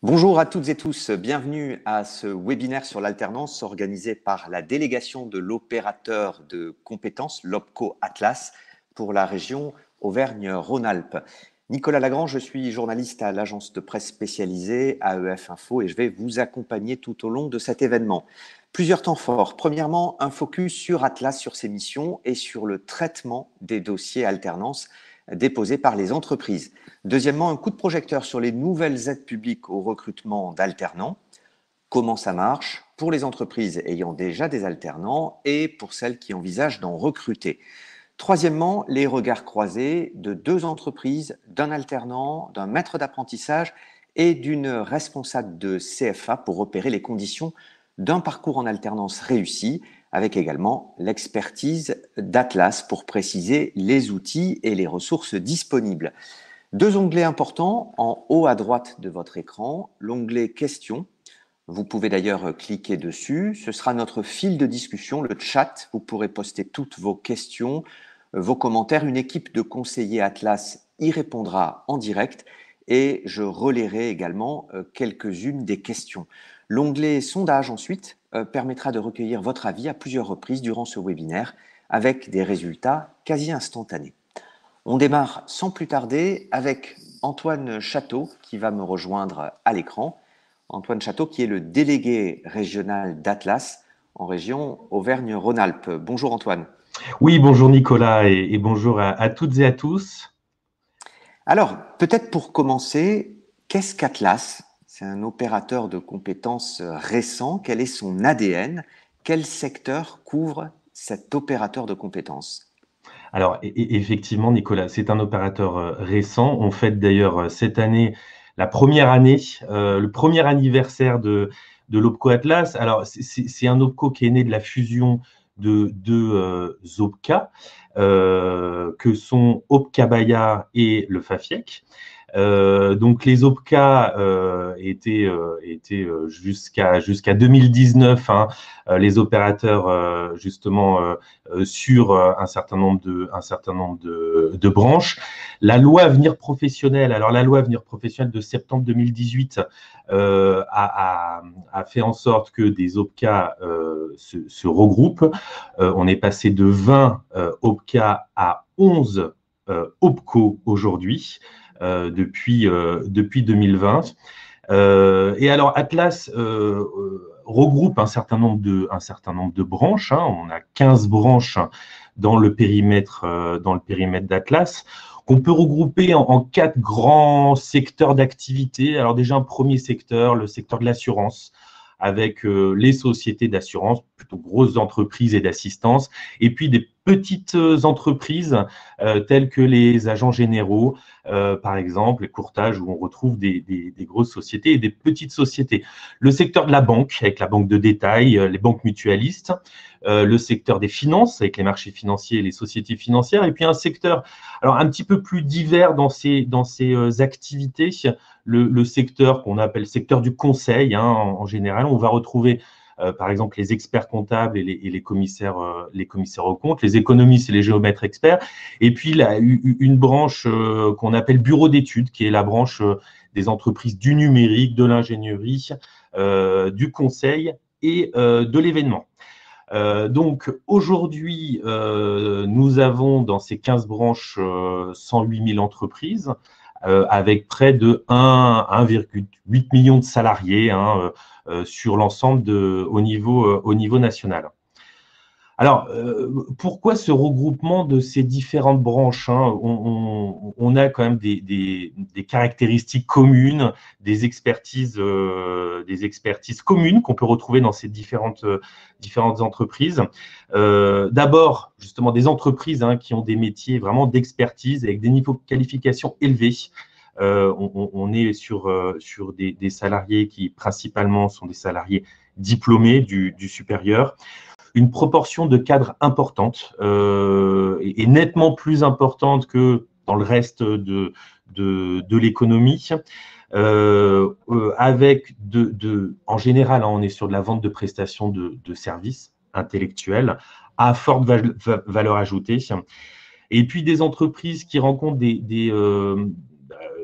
Bonjour à toutes et tous, bienvenue à ce webinaire sur l'alternance organisé par la délégation de l'opérateur de compétences, l'OPCO Atlas, pour la région Auvergne-Rhône-Alpes. Nicolas Lagrange, je suis journaliste à l'agence de presse spécialisée AEF Info et je vais vous accompagner tout au long de cet événement. Plusieurs temps forts. Premièrement, un focus sur Atlas, sur ses missions et sur le traitement des dossiers alternance déposés par les entreprises. Deuxièmement, un coup de projecteur sur les nouvelles aides publiques au recrutement d'alternants. Comment ça marche pour les entreprises ayant déjà des alternants et pour celles qui envisagent d'en recruter. Troisièmement, les regards croisés de deux entreprises, d'un alternant, d'un maître d'apprentissage et d'une responsable de CFA pour repérer les conditions d'un parcours en alternance réussi, avec également l'expertise d'Atlas pour préciser les outils et les ressources disponibles. Deux onglets importants en haut à droite de votre écran, l'onglet questions. Vous pouvez d'ailleurs cliquer dessus. Ce sera notre fil de discussion, le chat. Vous pourrez poster toutes vos questions, vos commentaires. Une équipe de conseillers Atlas y répondra en direct et je relayerai également quelques-unes des questions. L'onglet sondage ensuite permettra de recueillir votre avis à plusieurs reprises durant ce webinaire avec des résultats quasi instantanés. On démarre sans plus tarder avec Antoine Château qui va me rejoindre à l'écran. Antoine Château qui est le délégué régional d'Atlas en région Auvergne-Rhône-Alpes. Bonjour Antoine. Oui, bonjour Nicolas et bonjour à toutes et à tous. Alors, peut-être pour commencer, qu'est-ce qu'Atlas ? C'est un opérateur de compétences récent. Quel est son ADN ? Quel secteur couvre cet opérateur de compétences ? Alors, effectivement, Nicolas, c'est un opérateur récent. On fête d'ailleurs cette année la première année, le premier anniversaire de l'OPCO Atlas. Alors, c'est un OPCO qui est né de la fusion de deux OPCA, que sont OPCA-BAYA et le FAFIEC. Donc les OPCA étaient jusqu'à 2019 les opérateurs justement sur un certain nombre de branches. La loi Avenir Professionnel, alors la loi Avenir Professionnel de septembre 2018 a fait en sorte que des OPCA se regroupent. On est passé de 20 OPCA à 11 OPCO aujourd'hui. Depuis 2020. Et alors, Atlas regroupe un certain nombre de branches. On a 15 branches dans le périmètre d'Atlas, qu'on peut regrouper en 4 grands secteurs d'activité. Alors déjà, un premier secteur, le secteur de l'assurance, avec les sociétés d'assurance, plutôt grosses entreprises et d'assistance, et puis des petites entreprises telles que les agents généraux, par exemple, les courtages où on retrouve des grosses sociétés et des petites sociétés. Le secteur de la banque, avec la banque de détail, les banques mutualistes, le secteur des finances, avec les marchés financiers et les sociétés financières, et puis un secteur alors un petit peu plus divers dans ces activités, le secteur qu'on appelle secteur du conseil, en général. On va retrouver par exemple les experts comptables et les commissaires aux comptes, les économistes et les géomètres experts, et puis une branche qu'on appelle bureau d'études, qui est la branche des entreprises du numérique, de l'ingénierie, du conseil et de l'événement. Donc aujourd'hui, nous avons dans ces 15 branches 108 000 entreprises, avec près de 1,8 million de salariés sur l'ensemble au niveau national. Alors, pourquoi ce regroupement de ces différentes branches on a quand même des caractéristiques communes, des expertises communes qu'on peut retrouver dans ces différentes entreprises. D'abord, justement, des entreprises qui ont des métiers vraiment d'expertise avec des niveaux de qualification élevés. On est sur des salariés qui principalement sont des salariés diplômés du supérieur. Une proportion de cadres importante et nettement plus importante que dans le reste de l'économie, avec en général, on est sur de la vente de prestations de services intellectuels à forte valeur ajoutée. Et puis des entreprises qui rencontrent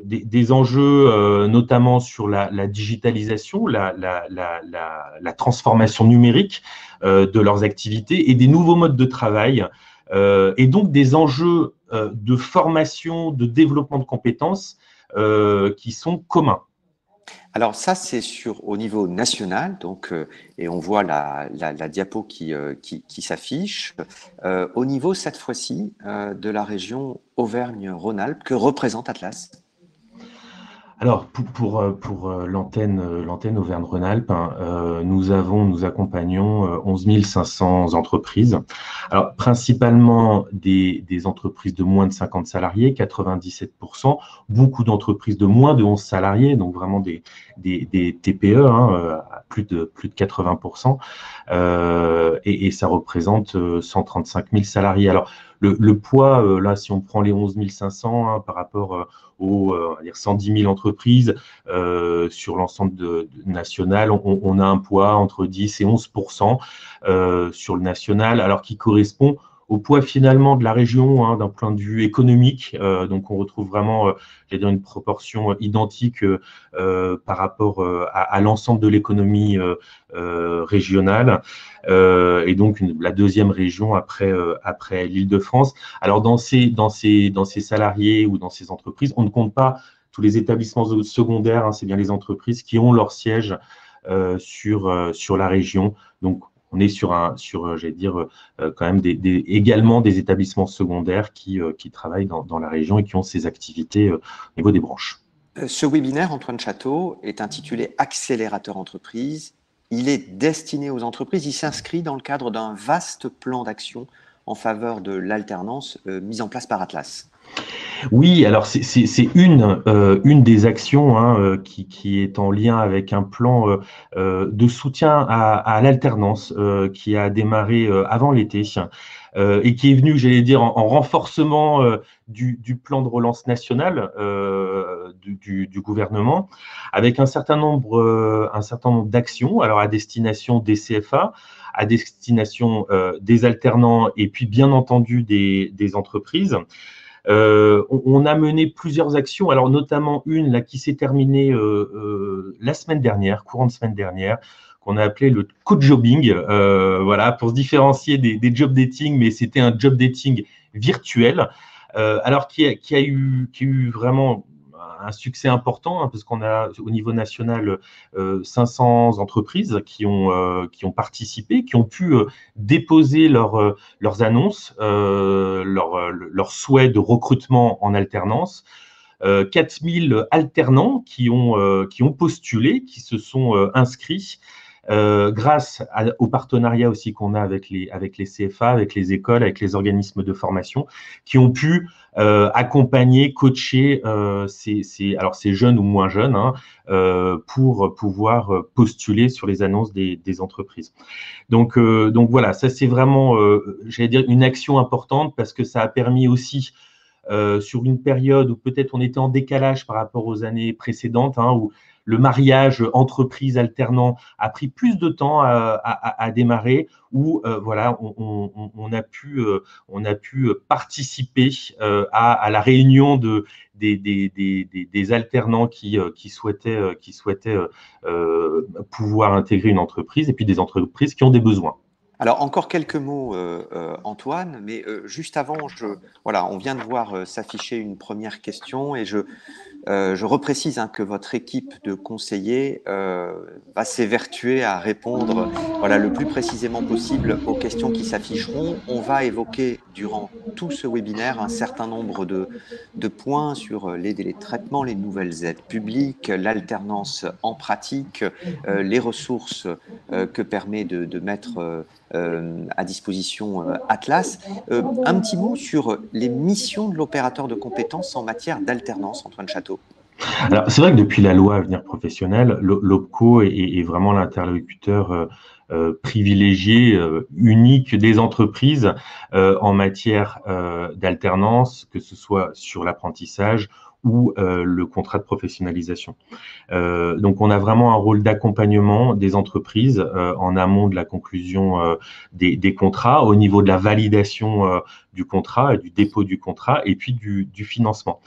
des enjeux notamment sur la digitalisation, la transformation numérique de leurs activités et des nouveaux modes de travail, et donc des enjeux de formation, de développement de compétences qui sont communs. Alors ça, c'est au niveau national, donc, et on voit la diapo qui s'affiche. Au niveau, cette fois-ci, de la région Auvergne-Rhône-Alpes, que représente Atlas? Alors, pour l'antenne Auvergne-Rhône-Alpes, hein, nous accompagnons 11 500 entreprises. Alors, principalement des entreprises de moins de 50 salariés, 97%, beaucoup d'entreprises de moins de 11 salariés, donc vraiment des TPE, hein, à plus de 80%, et ça représente 135 000 salariés. Alors, le poids, là, si on prend les 11 500 hein, par rapport aux 110 000 entreprises sur l'ensemble national, on a un poids entre 10 et 11% sur le national, alors qui correspond au poids finalement de la région hein, d'un point de vue économique. Donc on retrouve vraiment, j'allais dire, une proportion identique par rapport à l'ensemble de l'économie régionale. Et donc la deuxième région après l'Île-de-France. Alors dans ces salariés ou dans ces entreprises, on ne compte pas tous les établissements secondaires, hein, c'est bien les entreprises qui ont leur siège sur la région. Donc on est j'allais dire, quand même également des établissements secondaires qui travaillent dans la région et qui ont ces activités au niveau des branches. Ce webinaire, Antoine Château, est intitulé Accélérateur entreprise. Il est destiné aux entreprises. Il s'inscrit dans le cadre d'un vaste plan d'action en faveur de l'alternance mise en place par Atlas. Oui, alors c'est une des actions hein, qui est en lien avec un plan de soutien à l'alternance qui a démarré avant l'été et qui est venu, j'allais dire, en renforcement du plan de relance national du gouvernement, avec un certain nombre d'actions, alors à destination des CFA, à destination des alternants et puis bien entendu des entreprises. On a mené plusieurs actions, alors notamment une là, qui s'est terminée la semaine dernière, courant de semaine dernière, qu'on a appelé le co-jobbing, voilà, pour se différencier des job dating, mais c'était un job dating virtuel, alors qui a eu vraiment un succès important, hein, parce qu'on a au niveau national 500 entreprises qui ont participé, qui ont pu déposer leurs annonces, leurs souhaits de recrutement en alternance. 4000 alternants qui ont postulé, qui se sont inscrits. Grâce au partenariat aussi qu'on a avec les CFA, avec les écoles, avec les organismes de formation, qui ont pu accompagner, coacher ces jeunes ou moins jeunes hein, pour pouvoir postuler sur les annonces des entreprises. Donc voilà, ça c'est vraiment, j'allais dire, une action importante parce que ça a permis aussi sur une période où peut-être on était en décalage par rapport aux années précédentes, hein, où le mariage entreprise-alternant a pris plus de temps à démarrer, où voilà, on a pu participer à la réunion des alternants qui souhaitaient pouvoir intégrer une entreprise et puis des entreprises qui ont des besoins. Alors, encore quelques mots, Antoine, mais juste avant, voilà, on vient de voir s'afficher une première question et je reprécise hein, que votre équipe de conseillers va s'évertuer à répondre voilà, le plus précisément possible aux questions qui s'afficheront. On va évoquer durant tout ce webinaire un certain nombre de points sur les délais de traitement, les nouvelles aides publiques, l'alternance en pratique, les ressources que permet de mettre à disposition Atlas. Un petit mot sur les missions de l'opérateur de compétences en matière d'alternance, Antoine Château. Alors, c'est vrai que depuis la loi Avenir Professionnel, l'OPCO est vraiment l'interlocuteur privilégié, unique des entreprises en matière d'alternance, que ce soit sur l'apprentissage ou le contrat de professionnalisation. Donc, on a vraiment un rôle d'accompagnement des entreprises en amont de la conclusion des contrats, au niveau de la validation du contrat et du dépôt du contrat, et puis du financement.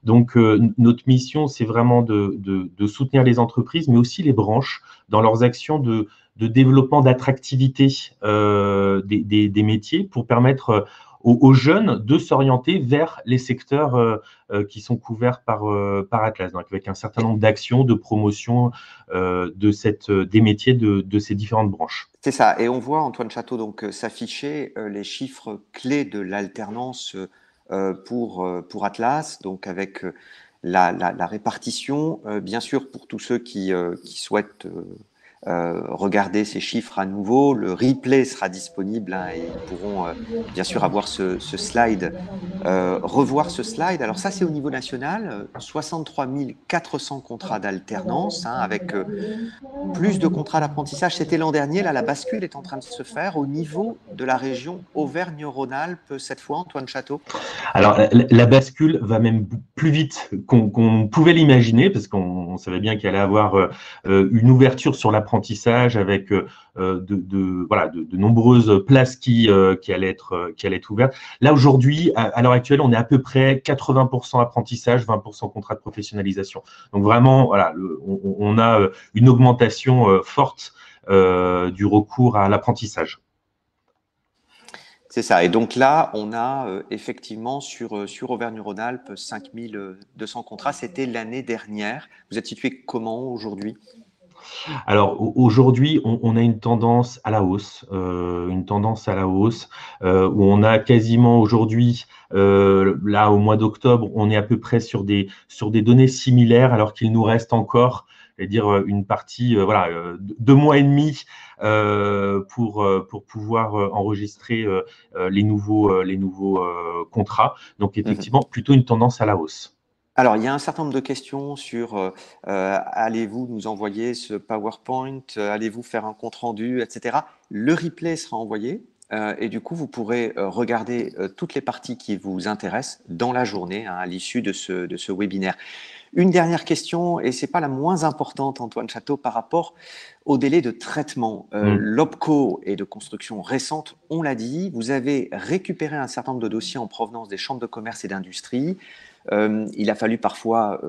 Donc, notre mission, c'est vraiment de soutenir les entreprises, mais aussi les branches dans leurs actions de développement d'attractivité des métiers pour permettre aux jeunes de s'orienter vers les secteurs qui sont couverts par Atlas, donc avec un certain nombre d'actions de promotion des métiers de ces différentes branches. C'est ça. Et on voit, Antoine Château, donc s'afficher les chiffres clés de l'alternance pour Atlas, donc avec la répartition, bien sûr, pour tous ceux qui souhaitent regarder ces chiffres à nouveau. Le replay sera disponible et ils pourront bien sûr avoir ce slide, revoir ce slide. Alors ça, c'est au niveau national, 63 400 contrats d'alternance avec plus de contrats d'apprentissage. C'était l'an dernier. Là, la bascule est en train de se faire au niveau de la région Auvergne-Rhône-Alpes cette fois, Antoine Château. Alors, la bascule va même plus vite qu'on pouvait l'imaginer, parce qu'on savait bien qu'il allait avoir une ouverture sur l'apprentissage avec de nombreuses places qui allaient être ouvertes. Là, aujourd'hui, à l'heure actuelle, on est à peu près 80% apprentissage, 20% contrat de professionnalisation. Donc, vraiment, voilà, on a une augmentation forte du recours à l'apprentissage. C'est ça. Et donc là, on a effectivement sur Auvergne-Rhône-Alpes 5200 contrats. C'était l'année dernière. Vous êtes situé comment aujourd'hui? Alors aujourd'hui, on a une tendance à la hausse, où on a quasiment aujourd'hui, là au mois d'octobre, on est à peu près sur des données similaires, alors qu'il nous reste encore, c'est-à-dire une partie, 2 mois et demi pour pouvoir enregistrer les nouveaux contrats. Donc effectivement, plutôt une tendance à la hausse. Alors, il y a un certain nombre de questions sur allez-vous nous envoyer ce PowerPoint, allez-vous faire un compte-rendu, etc. Le replay sera envoyé et du coup, vous pourrez regarder toutes les parties qui vous intéressent dans la journée à l'issue de ce webinaire. Une dernière question, et ce n'est pas la moins importante, Antoine Château, par rapport au délai de traitement. L'OPCO est de construction récente, on l'a dit. Vous avez récupéré un certain nombre de dossiers en provenance des chambres de commerce et d'industrie. Il a fallu parfois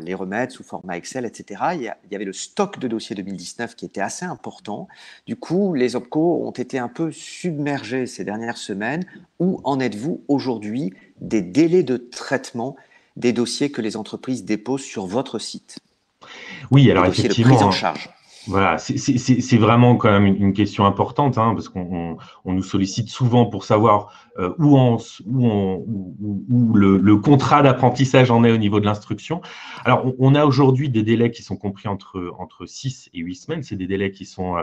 les remettre sous format Excel, etc. Il y avait le stock de dossiers 2019 qui était assez important. Du coup, les OPCO ont été un peu submergés ces dernières semaines. Où en êtes-vous aujourd'hui des délais de traitement des dossiers que les entreprises déposent sur votre site? Oui, alors les dossiers de prise en charge. Voilà, c'est vraiment quand même une question importante, parce qu'on nous sollicite souvent pour savoir où le contrat d'apprentissage en est au niveau de l'instruction. Alors, on a aujourd'hui des délais qui sont compris entre 6 et 8 semaines. C'est des délais qui sont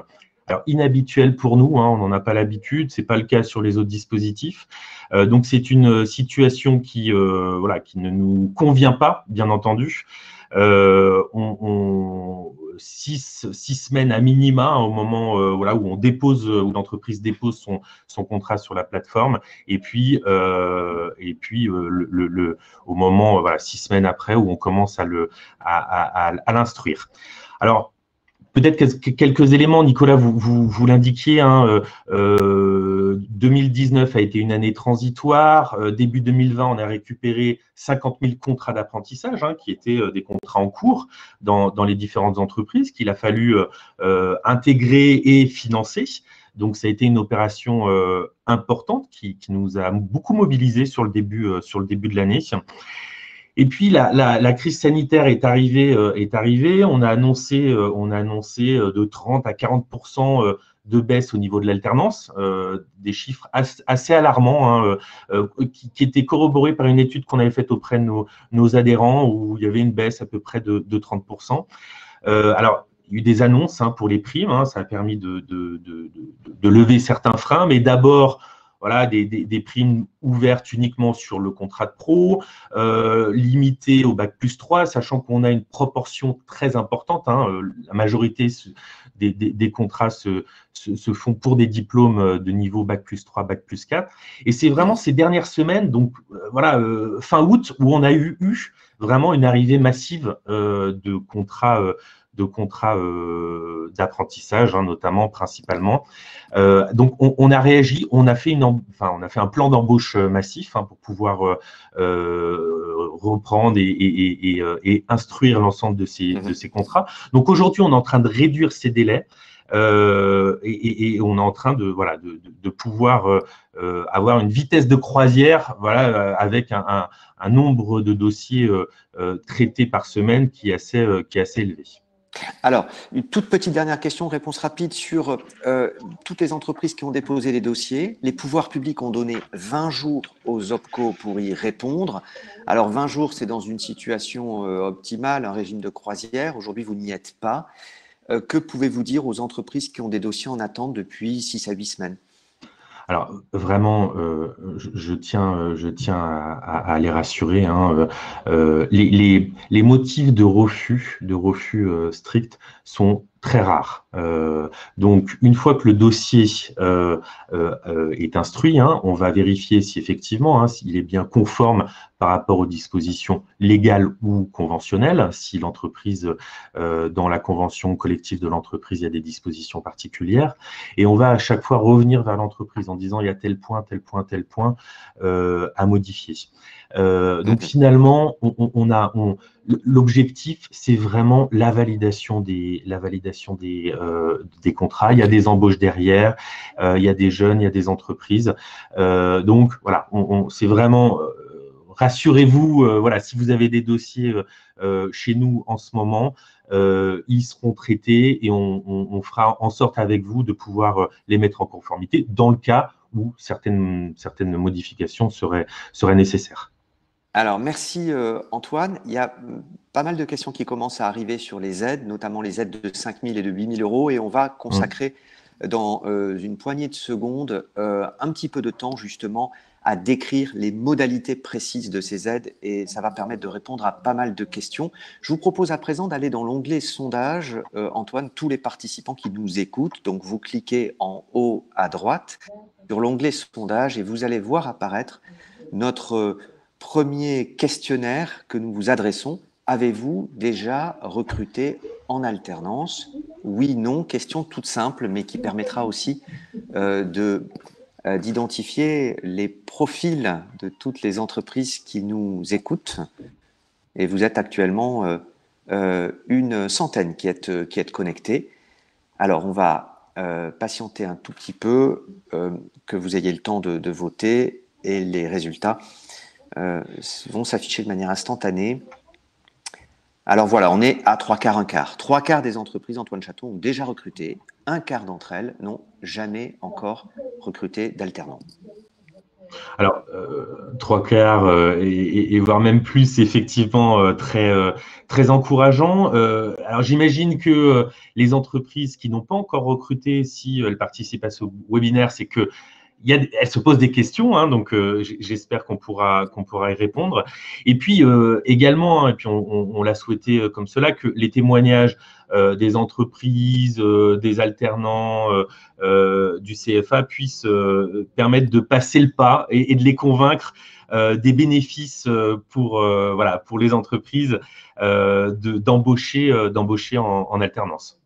inhabituels pour nous, on n'en a pas l'habitude. Ce n'est pas le cas sur les autres dispositifs. Donc, c'est une situation qui ne nous convient pas, bien entendu. 6 semaines à minima au moment où on dépose, où l'entreprise dépose son contrat sur la plateforme, et puis au moment 6 semaines après où on commence à l'instruire. Alors, peut-être quelques éléments, Nicolas, vous l'indiquiez, 2019 a été une année transitoire. Début 2020, on a récupéré 50 000 contrats d'apprentissage, qui étaient des contrats en cours dans les différentes entreprises qu'il a fallu intégrer et financer. Donc, ça a été une opération importante qui nous a beaucoup mobilisés sur le début de l'année. Et puis, la crise sanitaire est arrivée. On a annoncé de 30 à 40% de baisse au niveau de l'alternance, des chiffres assez alarmants, qui étaient corroborés par une étude qu'on avait faite auprès de nos adhérents, où il y avait une baisse à peu près de 30%. Alors, il y a eu des annonces pour les primes, ça a permis de lever certains freins, mais d'abord, des primes ouvertes uniquement sur le contrat de pro, limitées au bac+3, sachant qu'on a une proportion très importante. La majorité des contrats se font pour des diplômes de niveau bac+3, bac+4. Et c'est vraiment ces dernières semaines, donc fin août, où on a eu vraiment une arrivée massive de contrats d'apprentissage, hein, notamment, principalement. Donc, on a réagi, on a fait un plan d'embauche massif, hein, pour pouvoir reprendre et instruire l'ensemble de ces contrats. Donc, aujourd'hui, on est en train de réduire ces délais. Et on est en train de pouvoir avoir une vitesse de croisière, voilà, avec un nombre de dossiers traités par semaine qui est assez élevé. Alors, une toute petite dernière question, réponse rapide sur toutes les entreprises qui ont déposé les dossiers. Les pouvoirs publics ont donné 20 jours aux OPCO pour y répondre. Alors, 20 jours, c'est dans une situation optimale, un régime de croisière. Aujourd'hui, vous n'y êtes pas. Que pouvez-vous dire aux entreprises qui ont des dossiers en attente depuis 6 à 8 semaines? Alors vraiment, je tiens à les rassurer, hein, les motifs de refus strict sont très rares. Donc, une fois que le dossier est instruit, hein, on va vérifier si effectivement, hein, s'il est bien conforme par rapport aux dispositions légales ou conventionnelles. Si l'entreprise, dans la convention collective de l'entreprise, il y a des dispositions particulières. Et on va à chaque fois revenir vers l'entreprise en disant il y a tel point à modifier. Donc finalement, l'objectif, c'est vraiment la validation des contrats. Il y a des embauches derrière, il y a des jeunes, il y a des entreprises. Donc voilà, c'est vraiment, rassurez-vous, voilà, si vous avez des dossiers chez nous en ce moment, ils seront traités et on fera en sorte avec vous de pouvoir les mettre en conformité dans le cas où certaines modifications seraient nécessaires. Alors, merci Antoine. Il y a pas mal de questions qui commencent à arriver sur les aides, notamment les aides de 5 000 et de 8 000 euros. Et on va consacrer dans une poignée de secondes un petit peu de temps justement à décrire les modalités précises de ces aides. Et ça va permettre de répondre à pas mal de questions. Je vous propose à présent d'aller dans l'onglet sondage. Antoine, tous les participants qui nous écoutent, donc vous cliquez en haut à droite sur l'onglet sondage et vous allez voir apparaître notre premier questionnaire que nous vous adressons. Avez-vous déjà recruté en alternance? Oui, non, question toute simple, mais qui permettra aussi d'identifier les profils de toutes les entreprises qui nous écoutent. Et vous êtes actuellement une centaine qui êtes connectés. Alors, on va patienter un tout petit peu, que vous ayez le temps de voter, et les résultats vont s'afficher de manière instantanée. Alors voilà, on est à 3/4, 1/4. 3/4 des entreprises, Antoine Château, ont déjà recruté. 1/4 d'entre elles n'ont jamais encore recruté d'alternants. Alors, 3/4 et voire même plus, effectivement, très encourageant. Alors, j'imagine que les entreprises qui n'ont pas encore recruté, si elles participent à ce webinaire, c'est que elles se posent des questions, hein, donc j'espère qu'on pourra y répondre. Et puis également, hein, et puis on l'a souhaité comme cela, que les témoignages des entreprises, des alternants, du CFA puissent permettre de passer le pas et de les convaincre des bénéfices pour les entreprises d'embaucher en alternance.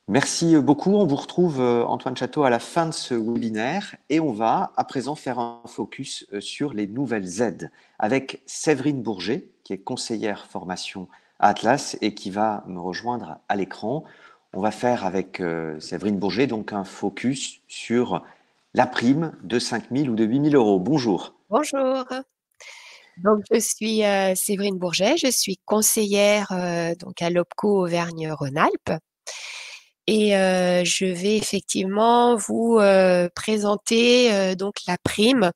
Merci beaucoup. On vous retrouve, Antoine Château, à la fin de ce webinaire et on va à présent faire un focus sur les nouvelles aides avec Séverine Bourget, qui est conseillère formation à Atlas et qui va me rejoindre à l'écran. On va faire avec Séverine Bourget donc un focus sur la prime de 5 000 ou de 8 000 euros. Bonjour. Bonjour. Donc, je suis Séverine Bourget, je suis conseillère donc à l'OPCO Auvergne-Rhône-Alpes. Et je vais effectivement vous présenter donc la prime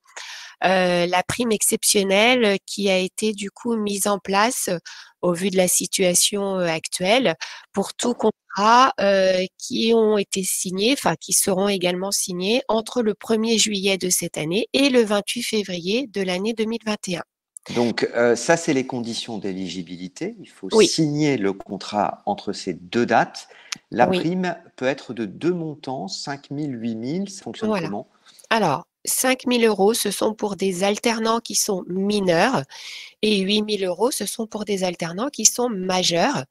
exceptionnelle qui a été du coup mise en place au vu de la situation actuelle pour tout contrat qui ont été signés, enfin qui seront également signés entre le 1er juillet de cette année et le 28 février de l'année 2021. Donc, ça, c'est les conditions d'éligibilité. Il faut Oui. signer le contrat entre ces deux dates. La prime peut être de deux montants, 5 000, 8 000. Ça fonctionne comment? Alors, 5 000 euros, ce sont pour des alternants qui sont mineurs et 8 000 euros, ce sont pour des alternants qui sont majeurs.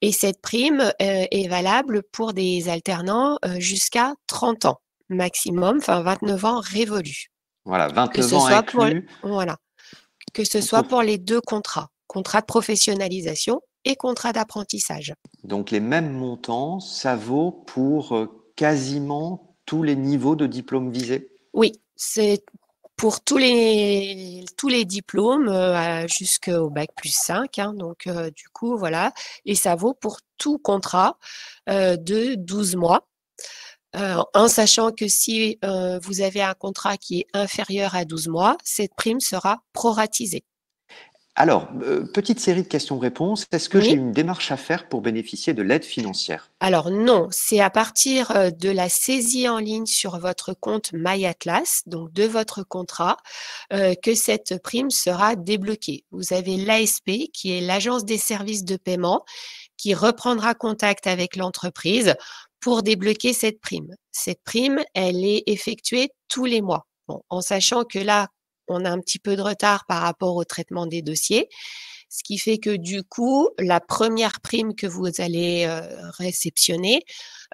Et cette prime est valable pour des alternants jusqu'à 30 ans maximum, enfin 29 ans révolus. Voilà, Que 29 ce ans soit pour, inclus. voilà, que ce soit Pour, pour les deux contrats, contrat de professionnalisation et contrat d'apprentissage. donc les mêmes montants, ça vaut pour quasiment tous les niveaux de diplôme visés? Oui, c'est pour tous les diplômes jusqu'au bac+5, hein, donc du coup, voilà. Et ça vaut pour tout contrat de 12 mois. En sachant que si vous avez un contrat qui est inférieur à 12 mois, cette prime sera proratisée. Alors, petite série de questions-réponses. Est-ce que j'ai Oui. une démarche à faire pour bénéficier de l'aide financière? Alors non, c'est à partir de la saisie en ligne sur votre compte MyAtlas, donc de votre contrat, que cette prime sera débloquée. Vous avez l'ASP, qui est l'Agence des services de paiement, qui reprendra contact avec l'entreprise pour débloquer cette prime. Cette prime, elle est effectuée tous les mois. Bon, en sachant que là, on a un petit peu de retard par rapport au traitement des dossiers, ce qui fait que du coup, la première prime que vous allez réceptionner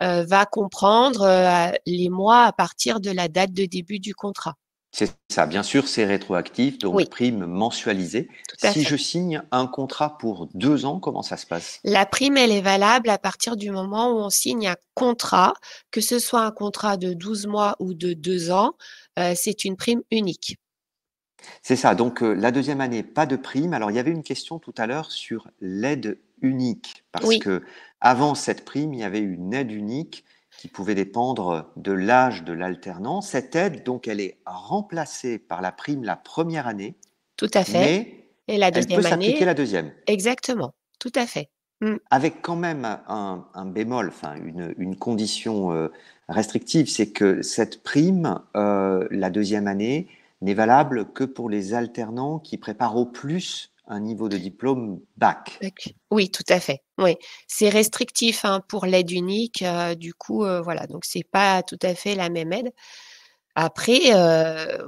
va comprendre les mois à partir de la date de début du contrat. C'est ça, bien sûr, c'est rétroactif, donc Oui, prime mensualisée. tout à Si fait. je signe un contrat pour 2 ans, comment ça se passe? La prime, elle est valable à partir du moment où on signe un contrat, que ce soit un contrat de 12 mois ou de 2 ans, c'est une prime unique. C'est ça, donc la deuxième année, pas de prime. Alors, il y avait une question tout à l'heure sur l'aide unique, parce Oui, que avant cette prime, il y avait une aide unique qui pouvait dépendre de l'âge de l'alternant. Cette aide, donc, elle est remplacée par la prime la première année, tout à fait. mais Et la elle peut deuxième s'appliquer année, la deuxième. exactement, tout à fait. Mm. Avec quand même un bémol, enfin une condition restrictive, c'est que cette prime, la deuxième année, n'est valable que pour les alternants qui préparent au plus un niveau de diplôme bac. Oui, tout à fait. Oui, c'est restrictif hein, pour l'aide unique. Du coup, voilà, donc c'est pas tout à fait la même aide. Après,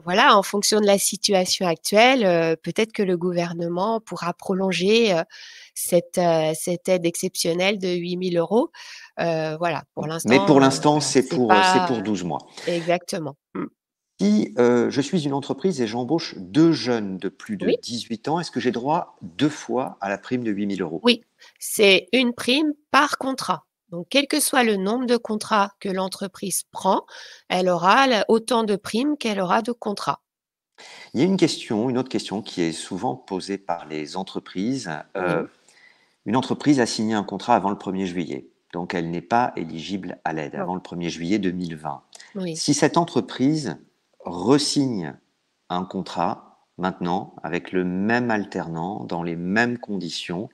voilà, en fonction de la situation actuelle, peut-être que le gouvernement pourra prolonger cette aide exceptionnelle de 8 000 euros. Voilà, pour Mais pour l'instant, l'instant, voilà, c'est c'est pas pour 12 mois. exactement. Mm. Si je suis une entreprise et j'embauche deux jeunes de plus de Oui, 18 ans, est-ce que j'ai droit 2 fois à la prime de 8 000 euros? oui, c'est une prime par contrat. Donc, quel que soit le nombre de contrats que l'entreprise prend, elle aura autant de primes qu'elle aura de contrats. Il y a une autre question qui est souvent posée par les entreprises. Oui, Une entreprise a signé un contrat avant le 1er juillet, donc elle n'est pas éligible à l'aide non, avant le 1er juillet 2020. oui. Si cette entreprise resigne un contrat maintenant avec le même alternant, dans les mêmes conditions,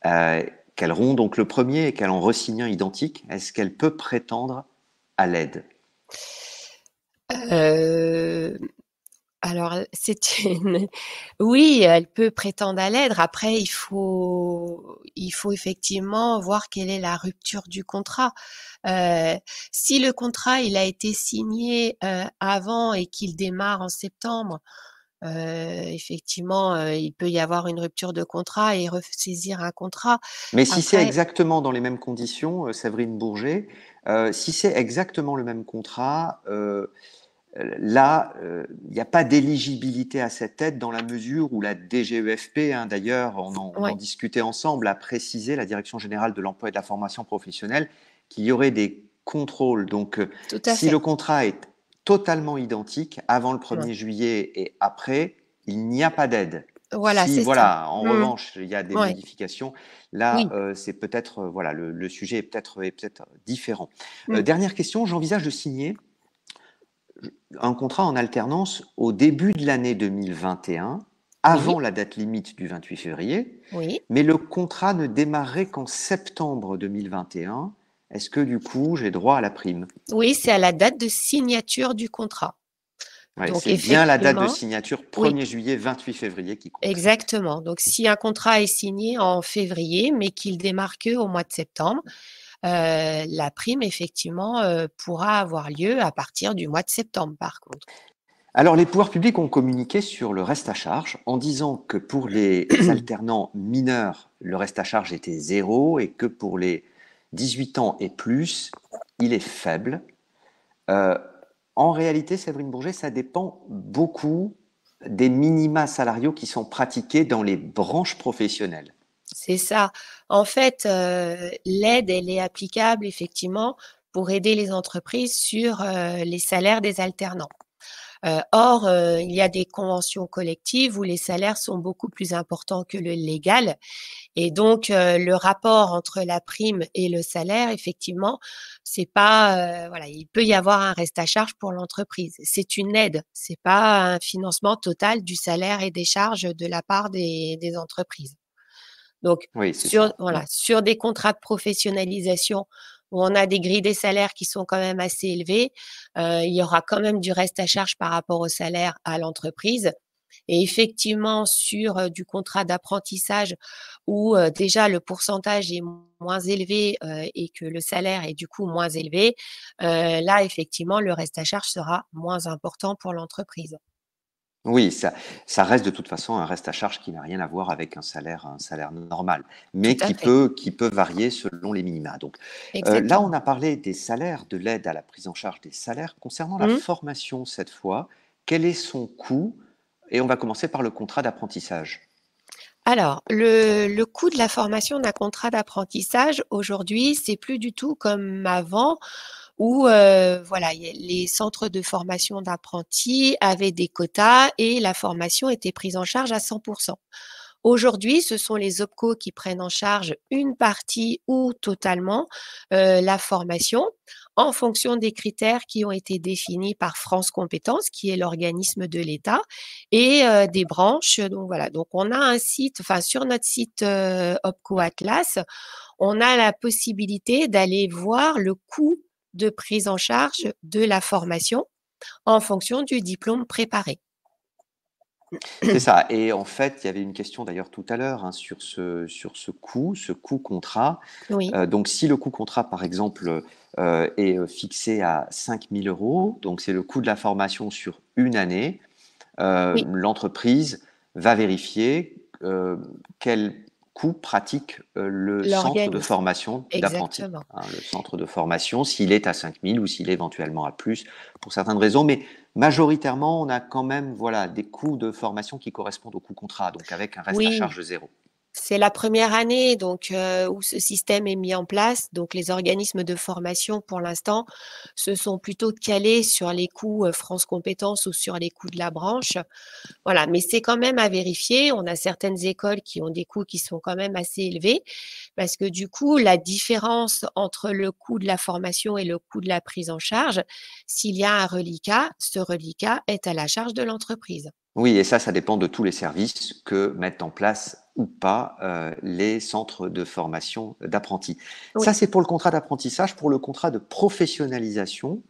euh, qu'elle rompt donc le premier et qu'elle en resigne un identique, est-ce qu'elle peut prétendre à l'aide? Euh, Alors, oui, elle peut prétendre à l'aide. Après, il faut effectivement voir quelle est la rupture du contrat. Euh, Si le contrat, il a été signé avant et qu'il démarre en septembre, effectivement, il peut y avoir une rupture de contrat et ressaisir un contrat. Mais si c'est Après, exactement dans les mêmes conditions, Séverine Bourget, si c'est exactement le même contrat, là, il n'y a pas d'éligibilité à cette aide dans la mesure où la DGEFP, hein, d'ailleurs, on en ouais, discutait ensemble, a précisé, la Direction générale de l'emploi et de la formation professionnelle, qu'il y aurait des contrôles. Donc, tout à si le fait. contrat est totalement identique avant le Ouais. 1er juillet et après, il n'y a pas d'aide. Voilà, Si, c'est ça. voilà, en Mmh. revanche, il y a des Ouais. modifications, là, Oui. c'est peut-être, voilà, le sujet est peut-être différent. Mmh. Dernière question, j'envisage de signer un contrat en alternance au début de l'année 2021, Oui. avant la date limite du 28 février, Oui. mais le contrat ne démarrerait qu'en septembre 2021. Est-ce que du coup, j'ai droit à la prime? Oui, c'est à la date de signature du contrat. Ouais, Donc c'est bien la date de effectivement, signature oui, 1er juillet, 28 février qui compte. exactement. Donc si un contrat est signé en février, mais qu'il démarre que au mois de septembre, la prime effectivement, pourra avoir lieu à partir du mois de septembre par contre. Alors, les pouvoirs publics ont communiqué sur le reste à charge en disant que pour les alternants mineurs, le reste à charge était zéro et que pour les 18 ans et plus, il est faible. Euh, En réalité, Séverine Bourget, ça dépend beaucoup des minima salariaux qui sont pratiqués dans les branches professionnelles. C'est ça. En fait, l'aide, elle est applicable effectivement pour aider les entreprises sur les salaires des alternants. Or, il y a des conventions collectives où les salaires sont beaucoup plus importants que le légal et donc le rapport entre la prime et le salaire, effectivement, c'est pas, voilà, il peut y avoir un reste à charge pour l'entreprise. C'est une aide, c'est pas un financement total du salaire et des charges de la part des entreprises. Donc Oui, c'est ça. sur des contrats de professionnalisation où on a des grilles des salaires qui sont quand même assez élevées, il y aura quand même du reste à charge par rapport au salaire à l'entreprise. Et effectivement, sur du contrat d'apprentissage où déjà le pourcentage est moins élevé et que le salaire est du coup moins élevé, là effectivement le reste à charge sera moins important pour l'entreprise. Oui, ça reste de toute façon un reste à charge qui n'a rien à voir avec un salaire normal, Tout mais à fait, qui peut varier selon les minima. Donc là, on exactement. a parlé des salaires, de l'aide à la prise en charge des salaires. Concernant la Mmh. formation cette fois, quel est son coût? Et on va commencer par le contrat d'apprentissage. Alors, le coût de la formation d'un contrat d'apprentissage, aujourd'hui, c'est plus du tout comme avant où, voilà, les centres de formation d'apprentis avaient des quotas et la formation était prise en charge à 100%. Aujourd'hui, ce sont les OPCO qui prennent en charge une partie ou totalement la formation en fonction des critères qui ont été définis par France Compétences, qui est l'organisme de l'État, et des branches. Donc voilà, donc on a un site, enfin sur notre site OPCO Atlas, on a la possibilité d'aller voir le coût de prise en charge de la formation en fonction du diplôme préparé. C'est ça. Et en fait, il y avait une question d'ailleurs tout à l'heure, hein, sur ce coût contrat. Oui, Donc, si le coût contrat, par exemple, est fixé à 5 000 euros, donc c'est le coût de la formation sur une année, oui, l'entreprise va vérifier quel coût pratique le centre de l'organisme, formation d'apprentis. exactement. Hein, le centre de formation, s'il est à 5 000 ou s'il est éventuellement à plus pour certaines raisons. Mais majoritairement, on a quand même voilà, des coûts de formation qui correspondent au coût contrat, donc avec un reste à Oui, charge zéro. c'est la première année donc où ce système est mis en place. Donc les organismes de formation, pour l'instant, se sont plutôt calés sur les coûts France Compétences ou sur les coûts de la branche. Voilà, mais c'est quand même à vérifier. On a certaines écoles qui ont des coûts qui sont quand même assez élevés parce que du coup, la différence entre le coût de la formation et le coût de la prise en charge, s'il y a un reliquat, ce reliquat est à la charge de l'entreprise. Oui, et ça dépend de tous les services que mettent en place ou pas les centres de formation d'apprentis. Ça, Oui. c'est pour le contrat d'apprentissage. Pour le contrat de professionnalisation,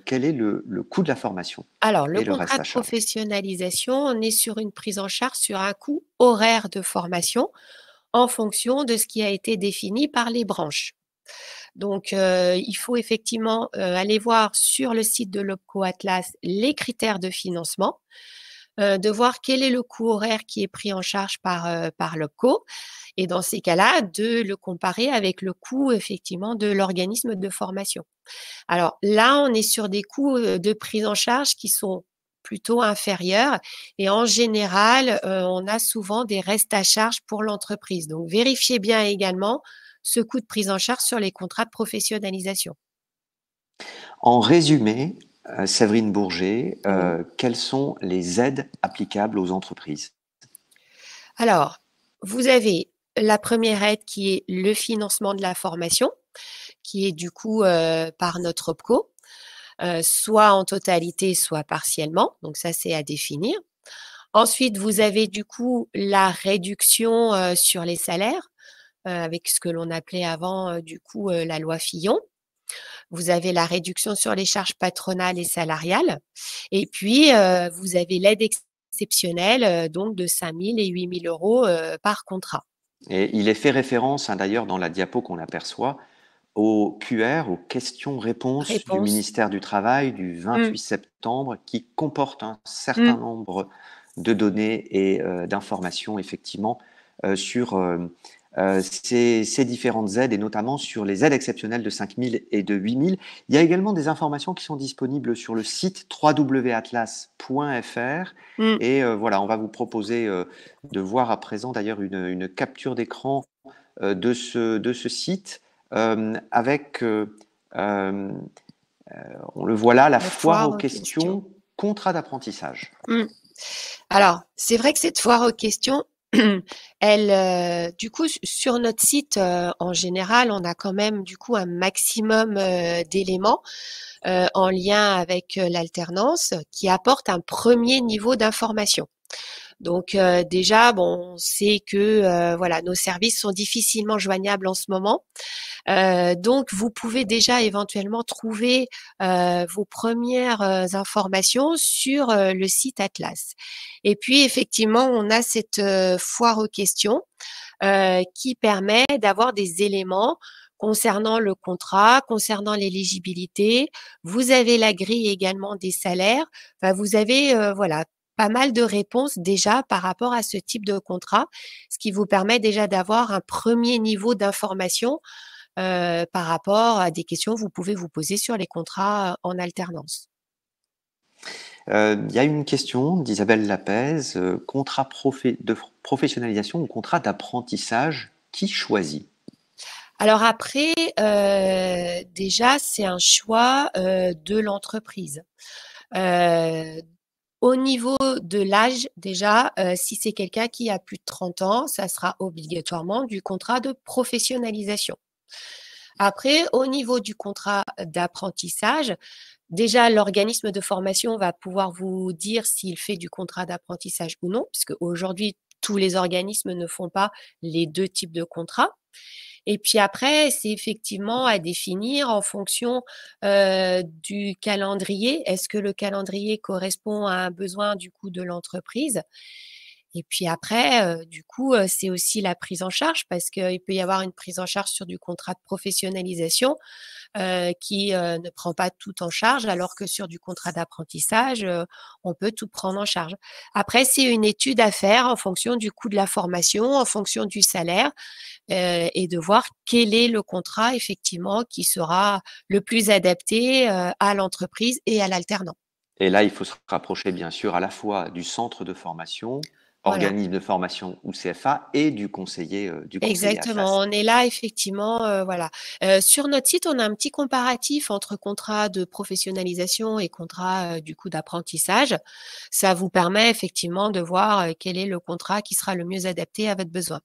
quel est le coût de la formation Alors, le et le contrat reste de à charge? professionnalisation, on est sur une prise en charge sur un coût horaire de formation en fonction de ce qui a été défini par les branches. Donc, il faut effectivement aller voir sur le site de l'OPCO Atlas les critères de financement, de voir quel est le coût horaire qui est pris en charge par l'OPCO et dans ces cas-là, de le comparer avec le coût effectivement de l'organisme de formation. Alors là, on est sur des coûts de prise en charge qui sont plutôt inférieurs et en général, on a souvent des restes à charge pour l'entreprise. Donc vérifiez bien également ce coût de prise en charge sur les contrats de professionnalisation. En résumé, Séverine Bourget, Oui. quelles sont les aides applicables aux entreprises? Alors, vous avez la première aide qui est le financement de la formation, qui est du coup par notre OPCO, soit en totalité, soit partiellement. Donc ça, c'est à définir. Ensuite, vous avez du coup la réduction sur les salaires, avec ce que l'on appelait avant du coup la loi Fillon. Vous avez la réduction sur les charges patronales et salariales. Et puis, vous avez l'aide exceptionnelle, donc de 5 000 et 8 000 € par contrat. Et il est fait référence, hein, d'ailleurs, dans la diapo qu'on aperçoit, au QR, aux questions-réponses du Réponse. ministère du Travail du 28 septembre qui comporte un certain Mm. nombre de données et d'informations effectivement sur ces différentes aides et notamment sur les aides exceptionnelles de 5 000 et de 8 000. Il y a également des informations qui sont disponibles sur le site www.atlas.fr Mm. et voilà, on va vous proposer de voir à présent d'ailleurs une capture d'écran de ce site avec, on le voit là, la La foire aux foire aux questions. questions, contrat d'apprentissage. Mm. Alors, c'est vrai que cette foire aux questions, elle, du coup, sur notre site, en général, on a quand même, du coup, un maximum d'éléments en lien avec l'alternance qui apportent un premier niveau d'information. Donc déjà, bon, on sait que voilà, nos services sont difficilement joignables en ce moment. Donc, vous pouvez déjà éventuellement trouver vos premières informations sur le site Atlas. Et puis, effectivement, on a cette foire aux questions qui permet d'avoir des éléments concernant le contrat, concernant l'éligibilité. Vous avez la grille également des salaires. Enfin, vous avez voilà pas mal de réponses déjà par rapport à ce type de contrat, ce qui vous permet déjà d'avoir un premier niveau d'information par rapport à des questions que vous pouvez vous poser sur les contrats en alternance. Il y a une question d'Isabelle Lapez, contrat de professionnalisation ou contrat d'apprentissage, qui choisit? Alors après, déjà, c'est un choix de l'entreprise. Au niveau de l'âge, déjà, si c'est quelqu'un qui a plus de 30 ans, ça sera obligatoirement du contrat de professionnalisation. Après, au niveau du contrat d'apprentissage, déjà, l'organisme de formation va pouvoir vous dire s'il fait du contrat d'apprentissage ou non, puisque aujourd'hui, tous les organismes ne font pas les deux types de contrats. Et puis après, c'est effectivement à définir en fonction du calendrier. Est-ce que le calendrier correspond à un besoin du coup de l'entreprise? Et puis après, du coup, c'est aussi la prise en charge parce qu'il peut y avoir une prise en charge sur du contrat de professionnalisation qui ne prend pas tout en charge, alors que sur du contrat d'apprentissage, on peut tout prendre en charge. Après, c'est une étude à faire en fonction du coût de la formation, en fonction du salaire et de voir quel est le contrat effectivement qui sera le plus adapté à l'entreprise et à l'alternant. Et là, il faut se rapprocher bien sûr à la fois du centre de formation, Voilà. organisme de formation ou CFA et du conseiller Exactement, Atlas. on est là effectivement, voilà. Sur notre site, on a un petit comparatif entre contrat de professionnalisation et contrat, du coup d'apprentissage. Ça vous permet effectivement de voir, quel est le contrat qui sera le mieux adapté à votre besoin.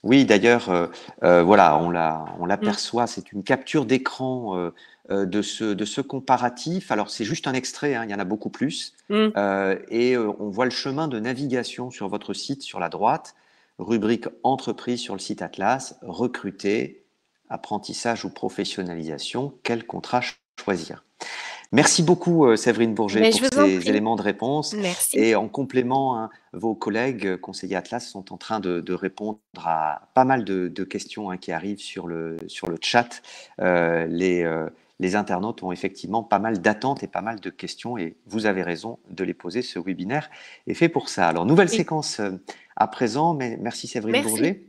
Oui, d'ailleurs, voilà, on Mmh, l'aperçoit, c'est une capture d'écran de ce comparatif. Alors, c'est juste un extrait, hein, il y en a beaucoup plus. mmh. Et on voit le chemin de navigation sur votre site sur la droite, rubrique entreprise sur le site Atlas, recruter, apprentissage ou professionnalisation, quel contrat choisir. Merci beaucoup, Séverine Bourget, Mais je pour vous en ces prie. éléments de réponse. Merci. Et en complément, hein, vos collègues conseillers Atlas sont en train de répondre à pas mal de questions hein, qui arrivent sur le chat. Les internautes ont effectivement pas mal d'attentes et pas mal de questions et vous avez raison de les poser. Ce webinaire est fait pour ça. Alors, nouvelle Oui, séquence à présent, mais merci Séverine merci. Bourget.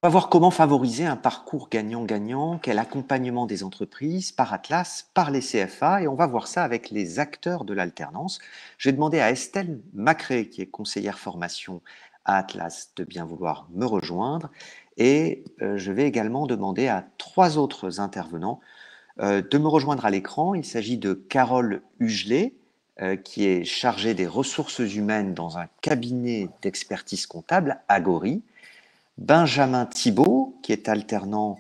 On va voir comment favoriser un parcours gagnant-gagnant, quel accompagnement des entreprises par Atlas, par les CFA, et on va voir ça avec les acteurs de l'alternance. Je vais demander à Estelle Macré, qui est conseillère formation à Atlas, de bien vouloir me rejoindre, et je vais également demander à trois autres intervenants de me rejoindre à l'écran. Il s'agit de Carole Hugelet, qui est chargée des ressources humaines dans un cabinet d'expertise comptable, Agori, Benjamin Thibault, qui est alternant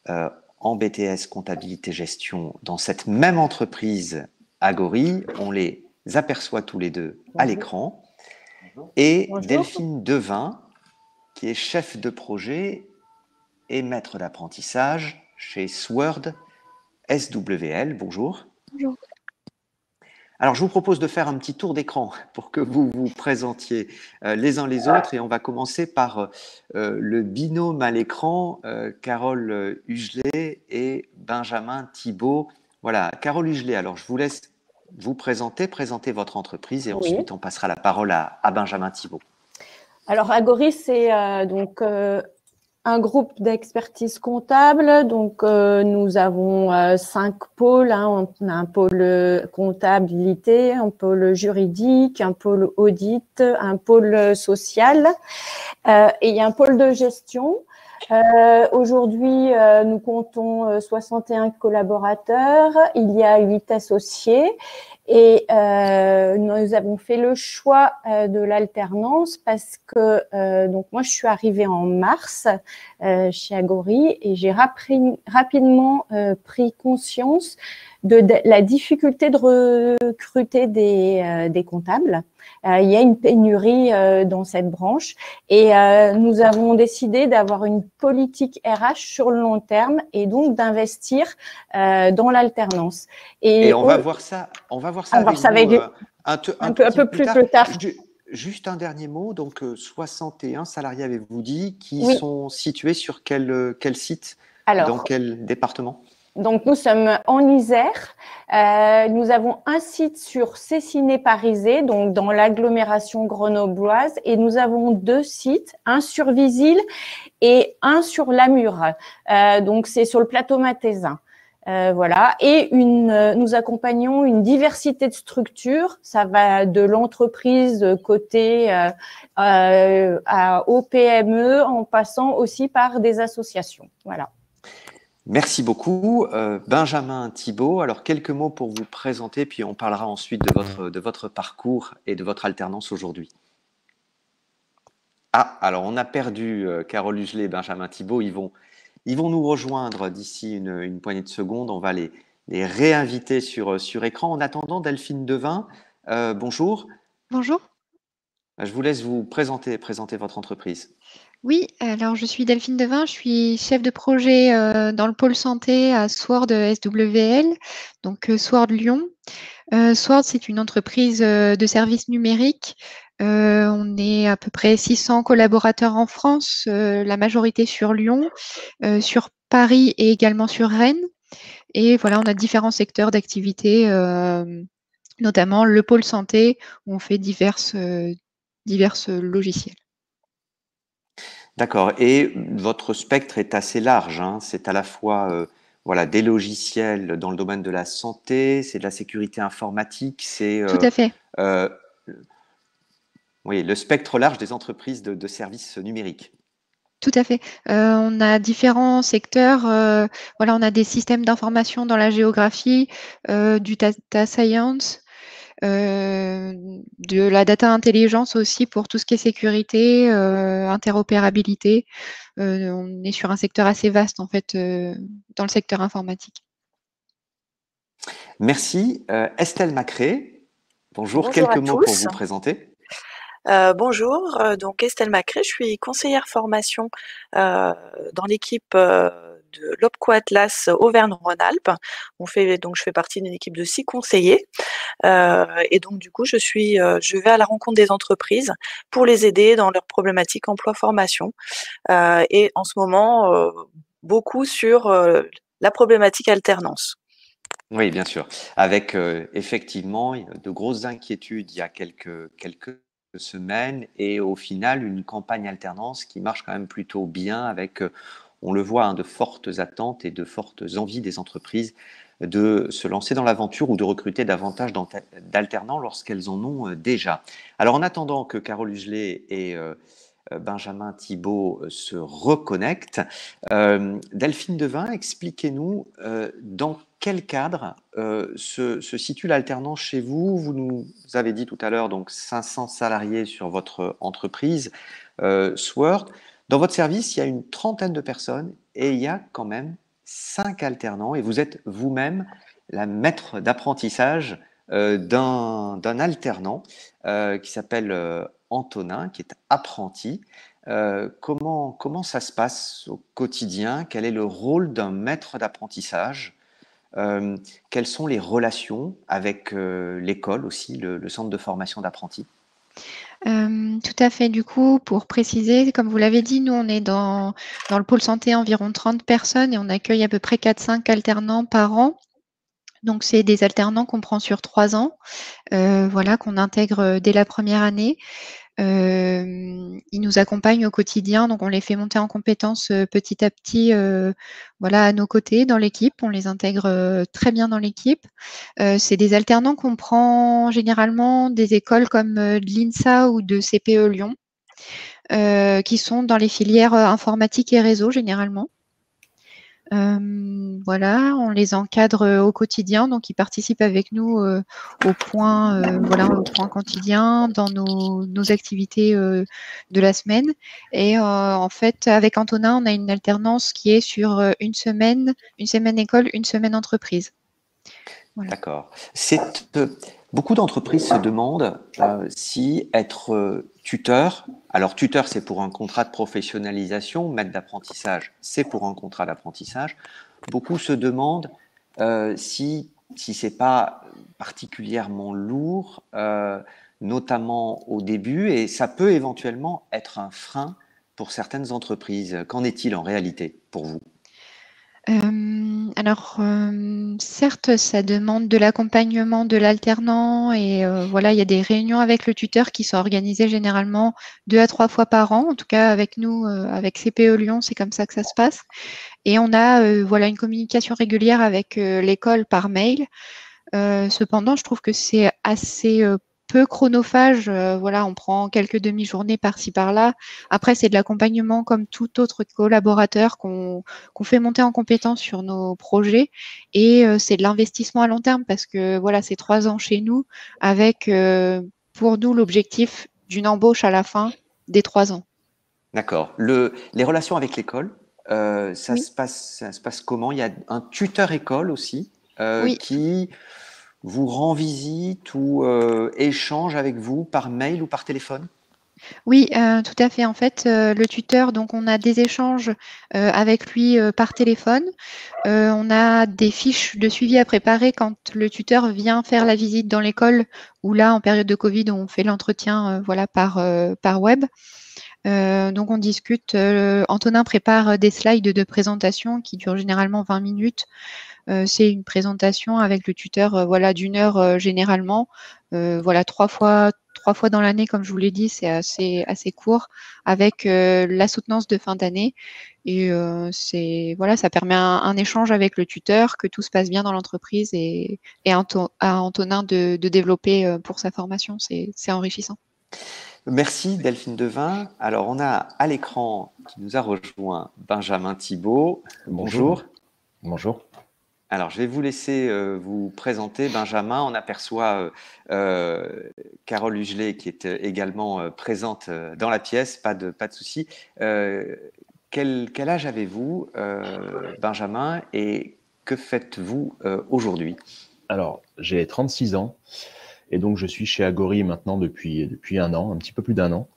en BTS comptabilité gestion dans cette même entreprise Agori. On les aperçoit tous les deux à l'écran. Et Bonjour. Delphine Devin, qui est chef de projet et maître d'apprentissage chez Sword SWL. Bonjour. Bonjour. Alors, je vous propose de faire un petit tour d'écran pour que vous vous présentiez les uns les autres et on va commencer par le binôme à l'écran, Carole Hugelet et Benjamin Thibault. Voilà, Carole Hugelet, alors je vous laisse vous présenter votre entreprise et Oui. ensuite on passera la parole à Benjamin Thibault. Alors, Agoris, c'est un groupe d'expertise comptable. Donc, nous avons 5 pôles. On a un pôle comptabilité, un pôle juridique, un pôle audit, un pôle social et il y a un pôle de gestion. Aujourd'hui, nous comptons 61 collaborateurs. Il y a 8 associés. Et nous avons fait le choix de l'alternance parce que donc moi je suis arrivée en mars chez Agori et j'ai rapidement pris conscience de la difficulté de recruter des comptables. Il y a une pénurie dans cette branche et nous avons décidé d'avoir une politique RH sur le long terme et donc d'investir dans l'alternance. Et on va voir ça, avec vous un peu plus tard. Juste un dernier mot, donc 61 salariés avez-vous dit, qui Oui. sont situés sur quel site, dans quel département? Donc, nous sommes en Isère. Nous avons un site sur Cessiné-Parisé, donc dans l'agglomération grenobloise, et nous avons 2 sites, un sur Visil et un sur Lamure. Donc, c'est sur le plateau mathésin. Voilà. Et nous accompagnons une diversité de structures. Ça va de l'entreprise côté au PME, en passant aussi par des associations. Voilà. Merci beaucoup. Benjamin Thibault, alors quelques mots pour vous présenter, puis on parlera ensuite de votre parcours et de votre alternance aujourd'hui. Ah, alors on a perdu Carole Hugelet et Benjamin Thibault, ils vont nous rejoindre d'ici une poignée de secondes, on va les réinviter sur écran. En attendant, Delphine Devin, bonjour. Bonjour. Je vous laisse vous présenter votre entreprise. Oui, alors je suis Delphine Devin, je suis chef de projet dans le pôle santé à Sword SWL, donc Sword Lyon. Sword, c'est une entreprise de services numériques. On est à peu près 600 collaborateurs en France, la majorité sur Lyon, sur Paris et également sur Rennes. Et voilà, on a différents secteurs d'activité, notamment le pôle santé, où on fait diverses logiciels. D'accord. Et votre spectre est assez large, hein. C'est à la fois des logiciels dans le domaine de la santé, c'est de la sécurité informatique, c'est Tout à fait. Oui, le spectre large des entreprises de services numériques. Tout à fait. On a différents secteurs. Voilà, on a des systèmes d'information dans la géographie, du data science, de la data intelligence aussi pour tout ce qui est sécurité, interopérabilité. On est sur un secteur assez vaste en fait dans le secteur informatique. Merci. Estelle Macré, bonjour. Bonjour quelques à mots tous. pour vous présenter. Bonjour, donc Estelle Macré, je suis conseillère formation dans l'équipe de l'OPCO Atlas Auvergne-Rhône-Alpes. Je fais partie d'une équipe de 6 conseillers et donc du coup je vais à la rencontre des entreprises pour les aider dans leurs problématiques emploi-formation et en ce moment beaucoup sur la problématique alternance. Oui, bien sûr. Avec effectivement de grosses inquiétudes il y a quelques semaines et au final une campagne alternance qui marche quand même plutôt bien avec, on le voit, de fortes attentes et de fortes envies des entreprises de se lancer dans l'aventure ou de recruter davantage d'alternants lorsqu'elles en ont déjà. Alors en attendant que Carole Hugelet et Benjamin Thibault se reconnectent, Delphine Devin, expliquez-nous dans quel cadre se situe l'alternance chez vous? Vous nous avez dit tout à l'heure donc 500 salariés sur votre entreprise Sword. Dans votre service, il y a une trentaine de personnes et il y a quand même 5 alternants et vous êtes vous-même la maître d'apprentissage d'un alternant qui s'appelle Antonin, qui est apprenti. Comment ça se passe au quotidien? Quel est le rôle d'un maître d'apprentissage quelles sont les relations avec l'école aussi, le centre de formation d'apprentis? Tout à fait. Du coup, pour préciser, comme vous l'avez dit, nous, on est dans le pôle santé environ 30 personnes et on accueille à peu près 4-5 alternants par an. Donc, c'est des alternants qu'on prend sur 3 ans, voilà, qu'on intègre dès la première année. Ils nous accompagnent au quotidien, donc on les fait monter en compétences petit à petit, voilà, à nos côtés dans l'équipe. On les intègre très bien dans l'équipe. C'est des alternants qu'on prend généralement des écoles comme de l'INSA ou de CPE Lyon, qui sont dans les filières informatique et réseau généralement. Voilà, on les encadre au quotidien, donc ils participent avec nous au point, voilà, au point quotidien dans nos activités de la semaine. Et en fait, avec Antonin, on a une alternance qui est sur une semaine école, une semaine entreprise. Voilà. D'accord. Beaucoup d'entreprises se demandent si être tuteur, alors tuteur c'est pour un contrat de professionnalisation, maître d'apprentissage c'est pour un contrat d'apprentissage, beaucoup se demandent si c'est pas particulièrement lourd, notamment au début, et ça peut éventuellement être un frein pour certaines entreprises. Qu'en est-il en réalité pour vous? Alors, certes, ça demande de l'accompagnement de l'alternant et voilà, il y a des réunions avec le tuteur qui sont organisées généralement 2 à 3 fois par an. En tout cas, avec nous, avec CPE Lyon, c'est comme ça que ça se passe. Et on a voilà, une communication régulière avec l'école par mail. Cependant, je trouve que c'est assez peu chronophage. Voilà, on prend quelques demi-journées par-ci par-là. Après, c'est de l'accompagnement comme tout autre collaborateur qu'on fait monter en compétence sur nos projets. Et c'est de l'investissement à long terme parce que voilà, c'est 3 ans chez nous avec pour nous l'objectif d'une embauche à la fin des 3 ans. D'accord. Les relations avec l'école, ça Oui. se passe comment? Il y a un tuteur école aussi Oui. qui vous rend visite ou échange avec vous par mail ou par téléphone? Oui, tout à fait. En fait, le tuteur, donc on a des échanges avec lui par téléphone. On a des fiches de suivi à préparer quand le tuteur vient faire la visite dans l'école ou là, en période de Covid, on fait l'entretien voilà, par web. Donc on discute. Antonin prépare des slides de présentation qui durent généralement 20 minutes. C'est une présentation avec le tuteur voilà, d'1 heure généralement. Voilà, 3 fois dans l'année, comme je vous l'ai dit, c'est assez court, avec la soutenance de fin d'année. Et voilà, ça permet un échange avec le tuteur, que tout se passe bien dans l'entreprise et à Antonin de développer pour sa formation. C'est enrichissant. Merci Delphine Devin. Alors on a à l'écran qui nous a rejoint Benjamin Thibault. Bonjour. Bonjour. Alors, je vais vous laisser vous présenter, Benjamin. On aperçoit Carole Hugelet qui est également présente dans la pièce, pas de souci. Quel âge avez-vous, Benjamin, et que faites-vous aujourd'hui? Alors, j'ai 36 ans et donc je suis chez Agori maintenant depuis 1 an, un petit peu plus d'1 an.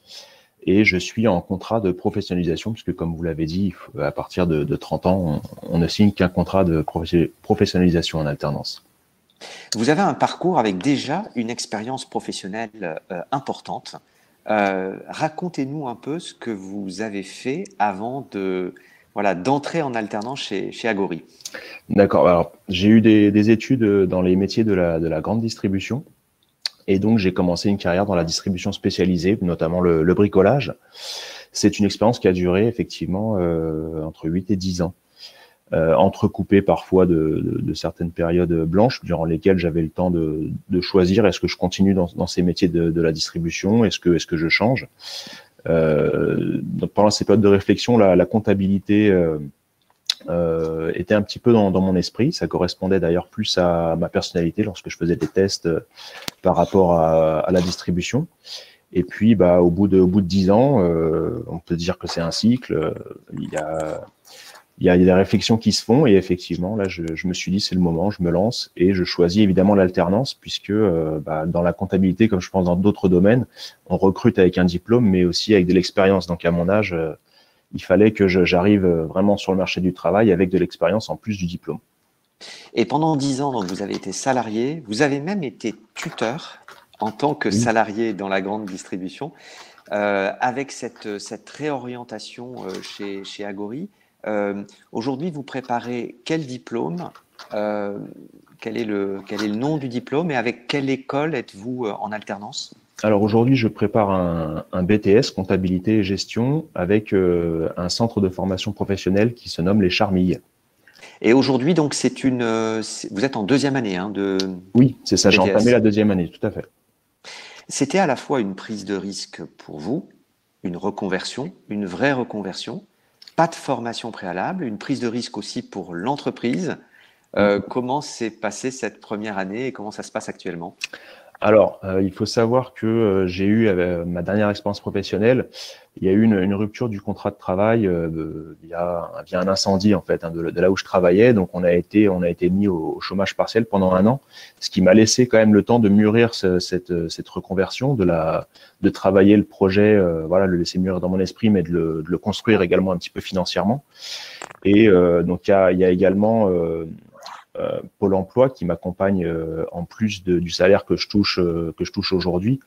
Et je suis en contrat de professionnalisation, puisque comme vous l'avez dit, à partir de 30 ans, on ne signe qu'un contrat de professionnalisation en alternance. Vous avez un parcours avec déjà une expérience professionnelle importante. Racontez-nous un peu ce que vous avez fait avant d'entrer en alternance chez Agori. D'accord. Alors, j'ai eu des études dans les métiers de la grande distribution. Et donc, j'ai commencé une carrière dans la distribution spécialisée, notamment le bricolage. C'est une expérience qui a duré effectivement entre 8 et 10 ans, entrecoupée parfois de certaines périodes blanches durant lesquelles j'avais le temps de choisir est-ce que je continue dans ces métiers de la distribution, est-ce que je change. Pendant ces périodes de réflexion, la comptabilité était un petit peu dans mon esprit. Ça correspondait d'ailleurs plus à ma personnalité lorsque je faisais des tests par rapport à la distribution. Et puis, au bout de 10 ans, on peut dire que c'est un cycle. Il y a des réflexions qui se font et effectivement, là, je me suis dit, c'est le moment, je me lance et je choisis évidemment l'alternance puisque dans la comptabilité, comme je pense dans d'autres domaines, on recrute avec un diplôme, mais aussi avec de l'expérience. Donc, à mon âge, il fallait que j'arrive vraiment sur le marché du travail avec de l'expérience en plus du diplôme. Et pendant 10 ans, donc, vous avez été salarié, vous avez même été tuteur en tant que salarié dans la grande distribution. Avec cette réorientation chez Agori, aujourd'hui, vous préparez quel diplôme, quel est le nom du diplôme et avec quelle école êtes-vous en alternance? Alors aujourd'hui, je prépare un BTS, comptabilité et gestion, avec un centre de formation professionnelle qui se nomme les Charmilles. Et aujourd'hui, donc, vous êtes en deuxième année de Oui, c'est ça, j'ai BTS. entamé la deuxième année, tout à fait. C'était à la fois une prise de risque pour vous, une reconversion, une vraie reconversion, pas de formation préalable, une prise de risque aussi pour l'entreprise. Comment s'est passée cette première année et comment ça se passe actuellement? Alors, il faut savoir que j'ai eu, ma dernière expérience professionnelle, il y a eu une rupture du contrat de travail via un incendie en fait, de là où je travaillais. Donc, on a été mis au chômage partiel pendant 1 an, ce qui m'a laissé quand même le temps de mûrir cette reconversion, de travailler le projet, voilà, le laisser mûrir dans mon esprit, mais de le construire également un petit peu financièrement. Et donc, il y a également Pôle emploi qui m'accompagne en plus du salaire que je touche aujourd'hui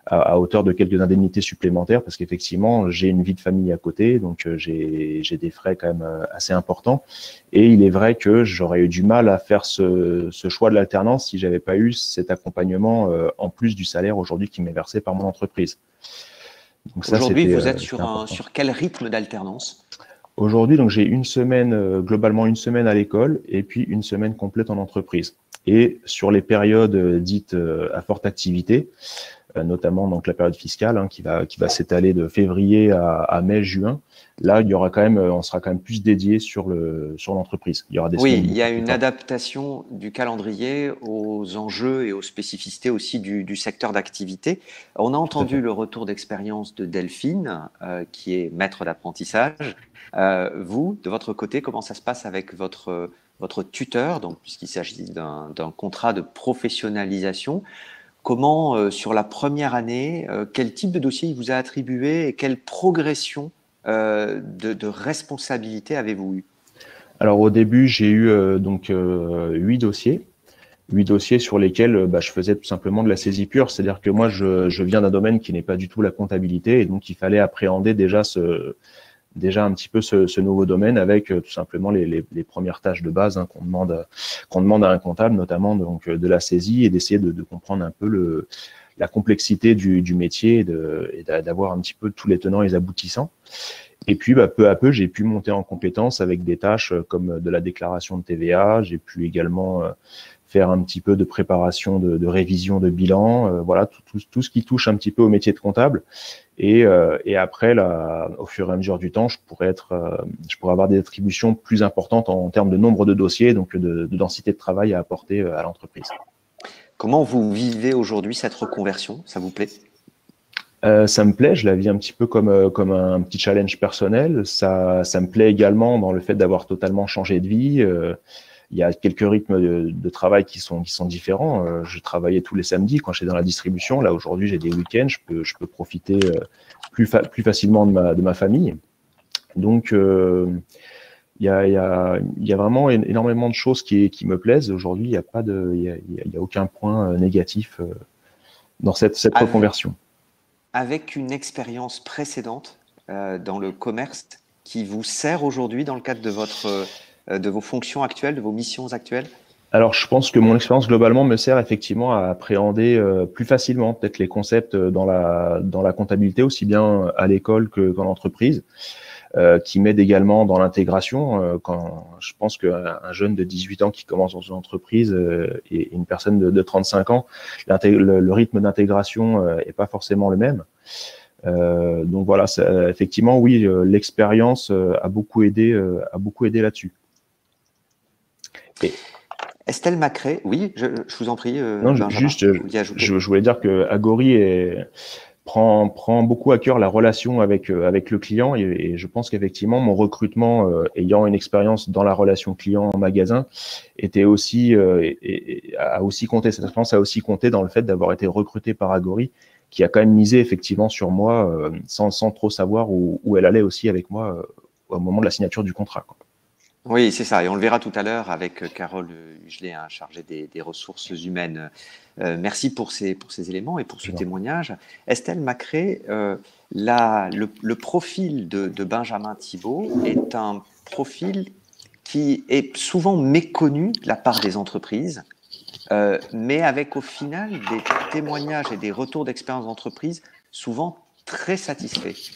à hauteur de quelques indemnités supplémentaires parce qu'effectivement j'ai une vie de famille à côté, donc j'ai des frais quand même assez importants et il est vrai que j'aurais eu du mal à faire ce choix de l'alternance si j'avais pas eu cet accompagnement en plus du salaire aujourd'hui qui m'est versé par mon entreprise. Aujourd'hui, vous êtes sur quel rythme d'alternance? Aujourd'hui, donc j'ai une semaine, globalement une semaine à l'école et puis une semaine complète en entreprise. Et sur les périodes dites à forte activité, notamment donc la période fiscale qui va s'étaler de février à mai, juin, là il y aura quand même, on sera quand même plus dédié sur l'entreprise. Il y aura des oui, il y a une adaptation du calendrier aux enjeux et aux spécificités aussi du secteur d'activité. On a entendu le retour d'expérience de Delphine, qui est maître d'apprentissage. Vous, de votre côté, comment ça se passe avec votre tuteur, donc puisqu'il s'agit d'un contrat de professionnalisation? Comment, sur la première année, quel type de dossier il vous a attribué et quelle progression de responsabilité avez-vous eu? Alors au début, j'ai eu 8 dossiers. 8 dossiers sur lesquels je faisais tout simplement de la saisie pure. C'est-à-dire que moi, je viens d'un domaine qui n'est pas du tout la comptabilité et donc il fallait appréhender déjà un petit peu ce nouveau domaine avec tout simplement les premières tâches de base qu'on demande à un comptable, notamment donc de la saisie et d'essayer de comprendre un peu la complexité du métier et d'avoir un petit peu tous les tenants et les aboutissants. Et puis peu à peu, j'ai pu monter en compétence avec des tâches comme de la déclaration de TVA. J'ai pu également faire un petit peu de préparation de révision de bilan, voilà tout ce qui touche un petit peu au métier de comptable. Et après, au fur et à mesure du temps, je pourrais avoir des attributions plus importantes en termes de nombre de dossiers, donc de densité de travail à apporter à l'entreprise. Comment vous vivez aujourd'hui cette reconversion? Ça vous plaît? Ça me plaît, je la vis un petit peu comme un petit challenge personnel. Ça me plaît également dans le fait d'avoir totalement changé de vie. Il y a quelques rythmes de travail qui sont différents. Je travaillais tous les samedis quand j'étais dans la distribution. Là, aujourd'hui, j'ai des week-ends. Je peux profiter plus facilement de ma famille. Donc, il y a vraiment énormément de choses qui me plaisent. Aujourd'hui, il y a aucun point négatif dans cette reconversion. Avec une expérience précédente dans le commerce qui vous sert aujourd'hui dans le cadre de vos fonctions actuelles, de vos missions actuelles? Alors, je pense que mon expérience globalement me sert effectivement à appréhender plus facilement peut-être les concepts dans la comptabilité, aussi bien à l'école qu'en entreprise, qui m'aide également dans l'intégration. Quand je pense qu'un jeune de 18 ans qui commence dans une entreprise et une personne de 35 ans, le rythme d'intégration est pas forcément le même. Donc voilà, effectivement, oui, l'expérience a beaucoup aidé là-dessus. Estelle Macré, oui, je vous en prie. Non, Benjamin, juste, je voulais dire que Agori prend beaucoup à cœur la relation avec le client et je pense qu'effectivement mon recrutement ayant une expérience dans la relation client en magasin était aussi a aussi compté, cette expérience a aussi compté dans le fait d'avoir été recruté par Agori, qui a quand même misé effectivement sur moi sans trop savoir où elle allait aussi avec moi au moment de la signature du contrat, quoi. Oui, c'est ça. Et on le verra tout à l'heure avec Carole Hugelet, chargée des ressources humaines. Merci pour ces éléments et pour ce témoignage. Estelle Macré, le profil de Benjamin Thibault est un profil qui est souvent méconnu de la part des entreprises, mais avec au final des témoignages et des retours d'expérience d'entreprise souvent très satisfaits.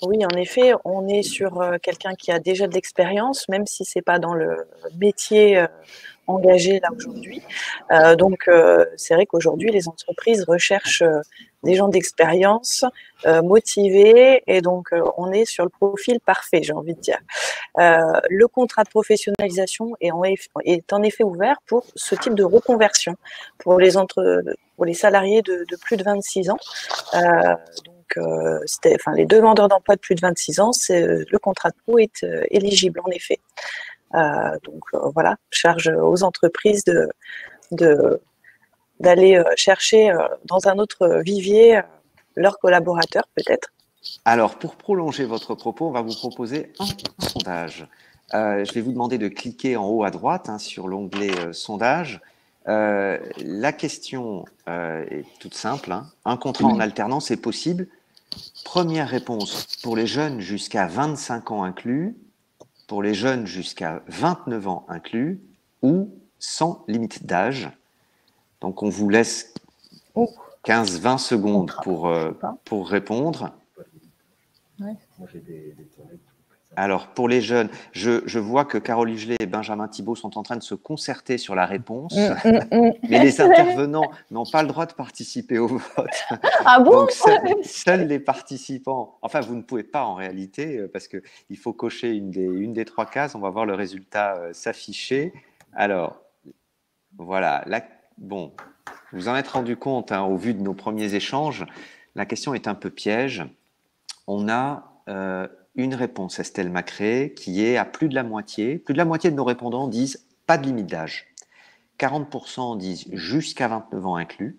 Oui, en effet, on est sur quelqu'un qui a déjà de l'expérience, même si c'est pas dans le métier engagé là aujourd'hui. Donc, c'est vrai qu'aujourd'hui, les entreprises recherchent des gens d'expérience, motivés, et donc on est sur le profil parfait, j'ai envie de dire. Le contrat de professionnalisation est en effet ouvert pour ce type de reconversion pour les salariés de plus de 26 ans. Les demandeurs d'emploi de plus de 26 ans, le contrat de pro est éligible en effet. Voilà, charge aux entreprises d'aller chercher dans un autre vivier leurs collaborateurs peut-être. Alors, pour prolonger votre propos, on va vous proposer un sondage. Je vais vous demander de cliquer en haut à droite sur l'onglet sondage. La question est toute simple. Un contrat en alternance est possible? Première réponse, pour les jeunes jusqu'à 25 ans inclus, pour les jeunes jusqu'à 29 ans inclus, ou sans limite d'âge. Donc, on vous laisse 15-20 secondes pour répondre. Ouais. Alors, pour les jeunes, je vois que Carole Hugelet et Benjamin Thibault sont en train de se concerter sur la réponse, mais les intervenants n'ont pas le droit de participer au vote. Ah bon? Donc, seuls les participants, enfin, vous ne pouvez pas en réalité, parce qu'il faut cocher une des 3 cases, on va voir le résultat s'afficher. Alors, voilà, bon, vous en êtes rendu compte au vu de nos premiers échanges, la question est un peu piège. On a une réponse, Estelle Macré, qui est à plus de la moitié. Plus de la moitié de nos répondants disent pas de limite d'âge. 40% disent jusqu'à 29 ans inclus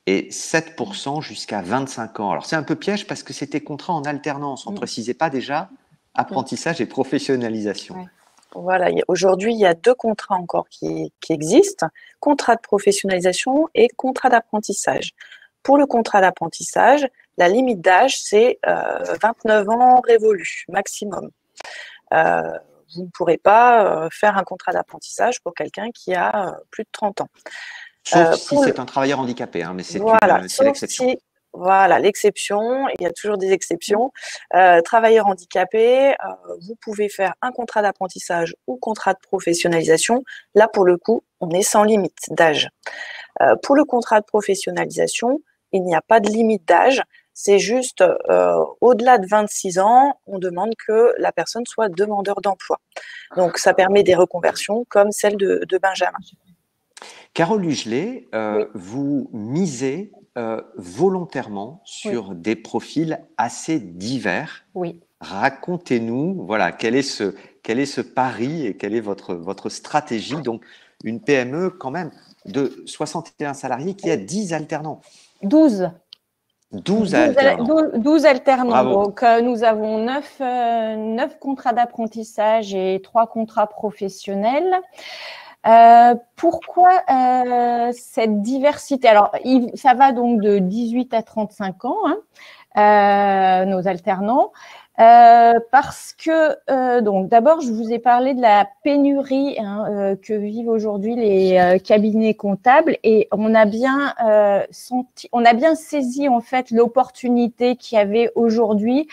et 7% jusqu'à 25 ans. Alors c'est un peu piège parce que c'était contrat en alternance. On ne précisait pas déjà apprentissage et professionnalisation. Ouais. Voilà, aujourd'hui, il y a 2 contrats encore qui existent, contrat de professionnalisation et contrat d'apprentissage. Pour le contrat d'apprentissage, la limite d'âge, c'est 29 ans révolus, maximum. Vous ne pourrez pas faire un contrat d'apprentissage pour quelqu'un qui a plus de 30 ans. Sauf si c'est un travailleur handicapé, mais c'est l'exception. Voilà, l'exception, il y a toujours des exceptions. Travailleur handicapé, vous pouvez faire un contrat d'apprentissage ou contrat de professionnalisation. Là, pour le coup, on est sans limite d'âge. Pour le contrat de professionnalisation, il n'y a pas de limite d'âge. C'est juste, au-delà de 26 ans, on demande que la personne soit demandeur d'emploi. Donc, ça permet des reconversions comme celle de Benjamin. Carole Hugelet, vous misez volontairement sur des profils assez divers. Oui. Racontez-nous, voilà, quel est ce pari et quelle est votre stratégie. Donc, une PME quand même de 61 salariés qui a 10 alternants. 12 alternants. 12 alternants. Bravo. Donc, nous avons 9 contrats d'apprentissage et 3 contrats professionnels. Pourquoi cette diversité? Alors, ça va donc de 18 à 35 ans, nos alternants. Parce que, donc, d'abord, je vous ai parlé de la pénurie que vivent aujourd'hui les cabinets comptables, et on a bien saisi en fait l'opportunité qu'il y avait aujourd'hui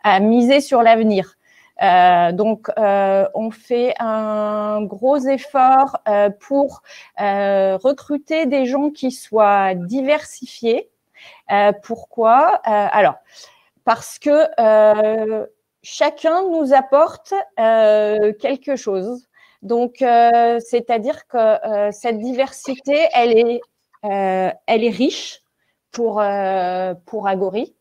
à miser sur l'avenir. Donc, on fait un gros effort pour recruter des gens qui soient diversifiés. Pourquoi? Alors, parce que chacun nous apporte quelque chose. Donc, c'est-à-dire que cette diversité, elle est riche pour Agory.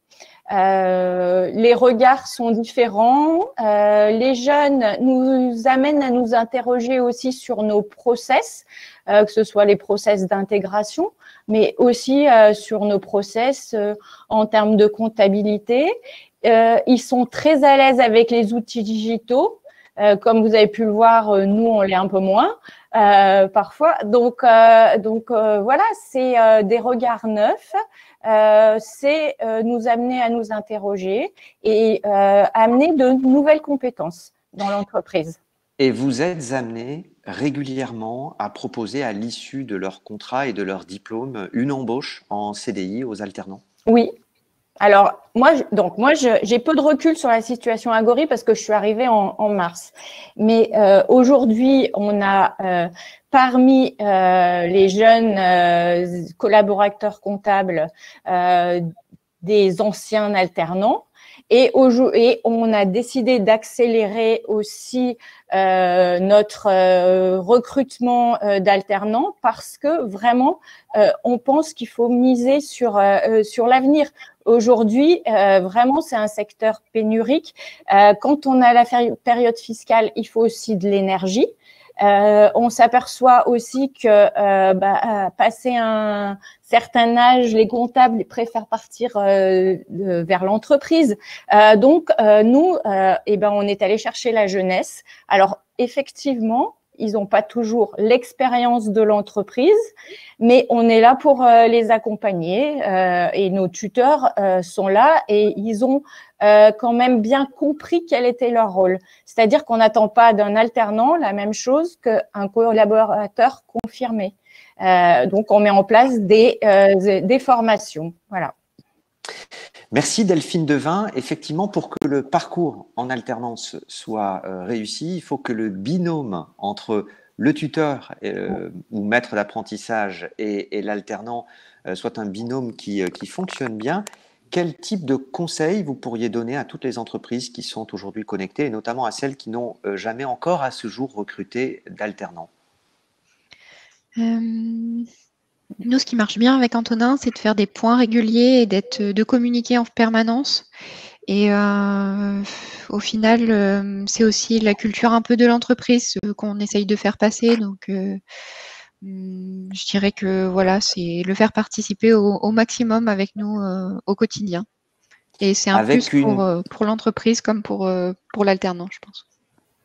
Les regards sont différents. Les jeunes nous amènent à nous interroger aussi sur nos process, que ce soit les process d'intégration, mais aussi sur nos process en termes de comptabilité. Ils sont très à l'aise avec les outils digitaux. Comme vous avez pu le voir, nous, on l'est un peu moins parfois. Donc voilà, c'est des regards neufs, c'est nous amener à nous interroger et amener de nouvelles compétences dans l'entreprise. Et vous êtes amené régulièrement à proposer à l'issue de leur contrat et de leur diplôme une embauche en CDI aux alternants? Oui. Alors, moi, j'ai peu de recul sur la situation à Gory parce que je suis arrivée en mars. Mais aujourd'hui, on a parmi les jeunes collaborateurs comptables des anciens alternants. Et on a décidé d'accélérer aussi notre recrutement d'alternants parce que vraiment, on pense qu'il faut miser sur l'avenir. Aujourd'hui, vraiment, c'est un secteur pénurique. Quand on a la période fiscale, il faut aussi de l'énergie. On s'aperçoit aussi que passé un certain âge, les comptables préfèrent partir vers l'entreprise. Donc, nous, on est allé chercher la jeunesse. Alors, effectivement, ils n'ont pas toujours l'expérience de l'entreprise, mais on est là pour les accompagner et nos tuteurs sont là et ils ont quand même bien compris quel était leur rôle. C'est-à-dire qu'on n'attend pas d'un alternant la même chose qu'un collaborateur confirmé. Donc, on met en place des formations. Voilà. Merci Delphine Devin. Effectivement, pour que le parcours en alternance soit réussi, il faut que le binôme entre le tuteur ou maître d'apprentissage et l'alternant soit un binôme qui fonctionne bien. Quel type de conseils vous pourriez donner à toutes les entreprises qui sont aujourd'hui connectées, et notamment à celles qui n'ont jamais encore à ce jour recruté d'alternants? Nous, ce qui marche bien avec Antonin, c'est de faire des points réguliers et de communiquer en permanence. Et au final, c'est aussi la culture un peu de l'entreprise qu'on essaye de faire passer. Donc, je dirais que voilà, c'est le faire participer au maximum avec nous au quotidien. Et c'est un plus pour l'entreprise comme pour l'alternant, je pense.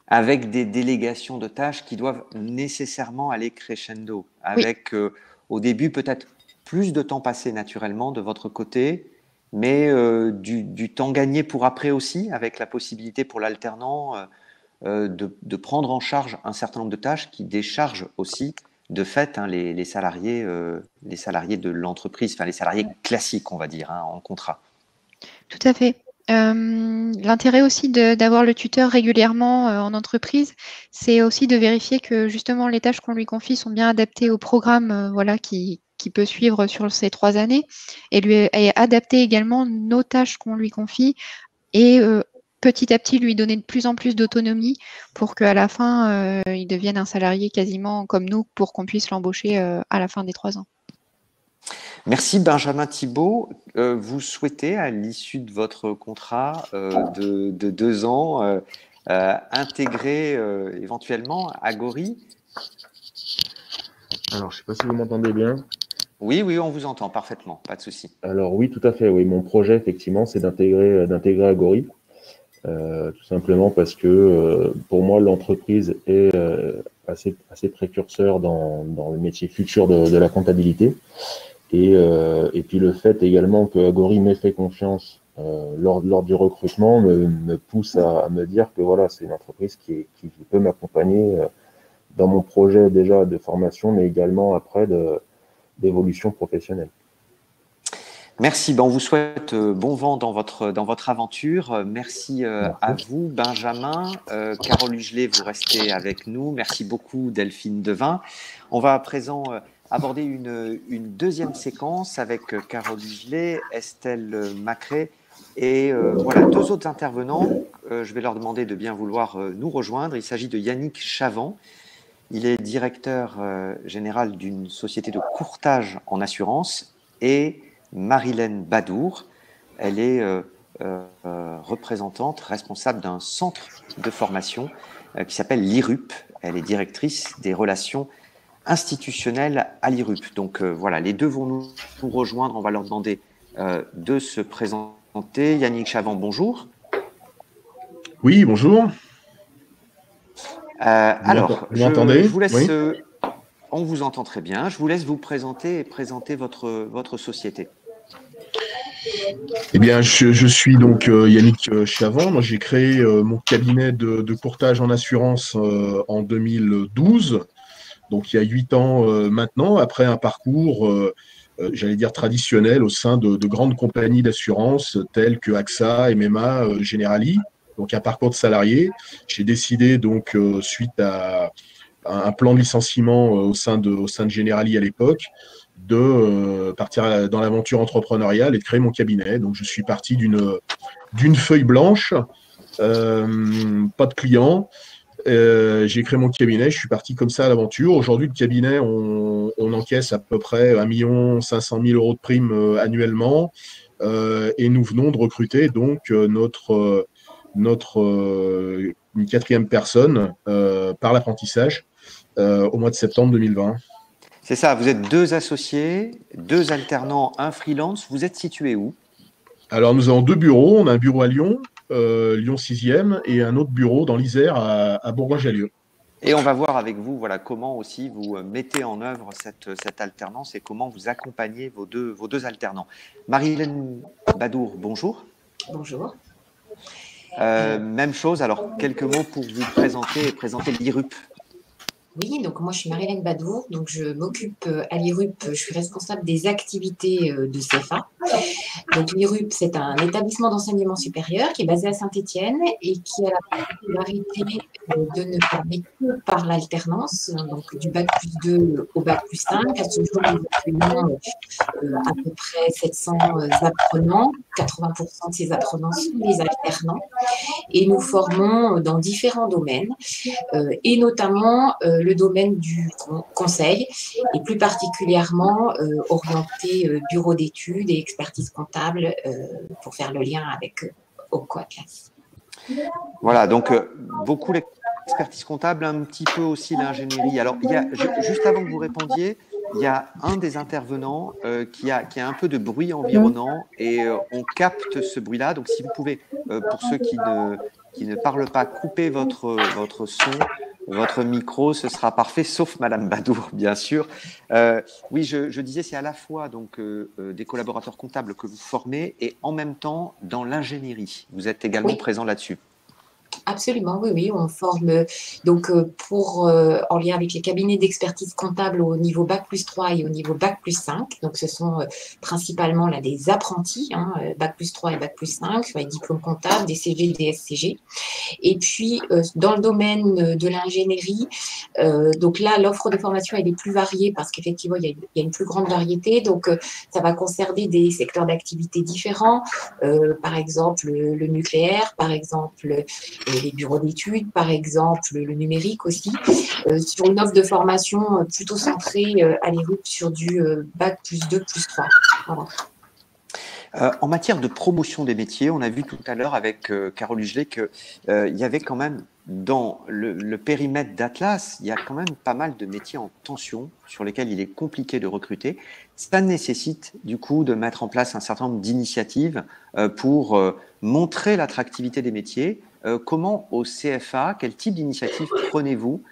Avec des délégations de tâches qui doivent nécessairement aller crescendo, avec au début peut-être plus de temps passé naturellement de votre côté, mais du temps gagné pour après aussi, avec la possibilité pour l'alternant de prendre en charge un certain nombre de tâches qui déchargent aussi de fait les salariés de l'entreprise, enfin les salariés classiques, on va dire, en contrat. Tout à fait. L'intérêt aussi d'avoir le tuteur régulièrement en entreprise, c'est aussi de vérifier que justement les tâches qu'on lui confie sont bien adaptées au programme qui peut suivre sur ces 3 années et adapter également nos tâches qu'on lui confie et petit à petit lui donner de plus en plus d'autonomie pour qu'à la fin, il devienne un salarié quasiment comme nous pour qu'on puisse l'embaucher à la fin des 3 ans. Merci Benjamin Thibault. Vous souhaitez, à l'issue de votre contrat de 2 ans, intégrer éventuellement Agory? Alors, je ne sais pas si vous m'entendez bien. Oui, on vous entend parfaitement, pas de souci. Alors oui, tout à fait. Oui, mon projet, effectivement, c'est d'intégrer Agory. Tout simplement parce que pour moi, l'entreprise est assez précurseur dans le métier futur de la comptabilité. Et puis le fait également que Agory m'ait fait confiance lors du recrutement me pousse à me dire que voilà, c'est une entreprise qui peut m'accompagner dans mon projet déjà de formation, mais également après d'évolution professionnelle. Merci, on vous souhaite bon vent dans votre aventure. Merci à vous, Benjamin. Carole Hugelet, vous restez avec nous. Merci beaucoup, Delphine Devin. On va à présent aborder une deuxième séquence avec Carole Hugelet, Estelle Macré et voilà 2 autres intervenants. Je vais leur demander de bien vouloir nous rejoindre. Il s'agit de Yannick Chavant. Il est directeur général d'une société de courtage en assurance, et Marilène Badour. Elle est représentante, responsable d'un centre de formation qui s'appelle l'IRUP. Elle est directrice des relations institutionnelles à l'IRUP. Donc voilà, les deux vont nous rejoindre. On va leur demander de se présenter. Yannick Chavant, bonjour. Oui, bonjour. Alors, vous m'entendez? je vous laisse. Oui. On vous entend très bien. Je vous laisse vous présenter et présenter votre société. Eh bien, je suis donc Yannick Chavant. Moi, j'ai créé mon cabinet de courtage en assurance en 2012, donc il y a 8 ans maintenant, après un parcours, j'allais dire traditionnel, au sein de grandes compagnies d'assurance telles que AXA, MMA, Generali, donc un parcours de salarié. J'ai décidé donc, suite à un plan de licenciement au sein de Generali à l'époque, de partir dans l'aventure entrepreneuriale et de créer mon cabinet. Donc, je suis parti d'une feuille blanche, pas de clients. J'ai créé mon cabinet, je suis parti comme ça à l'aventure. Aujourd'hui, le cabinet, on encaisse à peu près 1 500 000 € de primes annuellement et nous venons de recruter donc une 4e personne par l'apprentissage au mois de septembre 2020. C'est ça, vous êtes 2 associés, 2 alternants, un freelance. Vous êtes situé où? Alors, nous avons 2 bureaux. On a un bureau à Lyon, Lyon 6e, et un autre bureau dans l'Isère à Bourgoin-Jallieu. Et on va voir avec vous comment aussi vous mettez en œuvre cette alternance et comment vous accompagnez vos deux alternants. Marie-Hélène Badour, bonjour. Bonjour. Même chose, alors quelques mots pour vous présenter et présenter l'IRUP. Oui, donc moi je suis Marie-Hélène Badour, donc je m'occupe à l'IRUP, je suis responsable des activités de CFA. Donc l'IRUP, c'est un établissement d'enseignement supérieur qui est basé à Saint-Étienne et qui a la particularité de ne former que par l'alternance, donc du bac+2 au bac+5. À ce jour, nous accueillons à peu près 700 apprenants. 80% de ces apprenants sont des alternants et nous formons dans différents domaines et notamment le domaine du conseil et plus particulièrement orienté bureau d'études et expertise comptable pour faire le lien avec OPCO Atlas. Voilà, donc beaucoup l'expertise comptable, un petit peu aussi l'ingénierie. Alors, juste avant que vous répondiez, il y a un des intervenants qui a un peu de bruit environnant et on capte ce bruit-là. Donc, si vous pouvez, pour ceux qui ne parlent pas, couper votre son, votre micro, ce sera parfait, sauf Madame Badour, bien sûr. Oui, je disais, c'est à la fois donc des collaborateurs comptables que vous formez et en même temps dans l'ingénierie. Vous êtes également présent là-dessus. Absolument, oui, on forme donc en lien avec les cabinets d'expertise comptable au niveau bac+3 et au niveau bac+5. Donc ce sont principalement là des apprentis, bac+3 et bac+5 sur les diplômes comptables, des CG, des SCG. Et puis dans le domaine de l'ingénierie, donc là l'offre de formation elle est plus variée parce qu'effectivement il y a une plus grande variété. Donc ça va concerner des secteurs d'activité différents, par exemple le nucléaire, par exemple les bureaux d'études, par exemple, le numérique aussi, sur une offre de formation plutôt centrée à l'IRUP sur du bac+2, +3. Voilà. En matière de promotion des métiers, on a vu tout à l'heure avec Carole Hugelet qu'il y avait quand même dans le périmètre d'Atlas, il y a quand même pas mal de métiers en tension sur lesquels il est compliqué de recruter. Ça nécessite du coup de mettre en place un certain nombre d'initiatives pour montrer l'attractivité des métiers. Comment au CFA, quel type d'initiative prenez-vous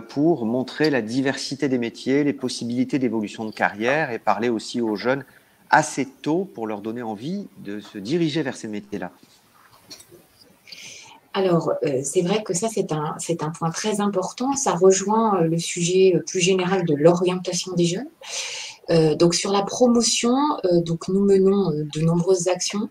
pour montrer la diversité des métiers, les possibilités d'évolution de carrière et parler aussi aux jeunes assez tôt pour leur donner envie de se diriger vers ces métiers-là? Alors, c'est vrai que ça, c'est un point très important. Ça rejoint le sujet plus général de l'orientation des jeunes. Donc, sur la promotion, donc nous menons de nombreuses actions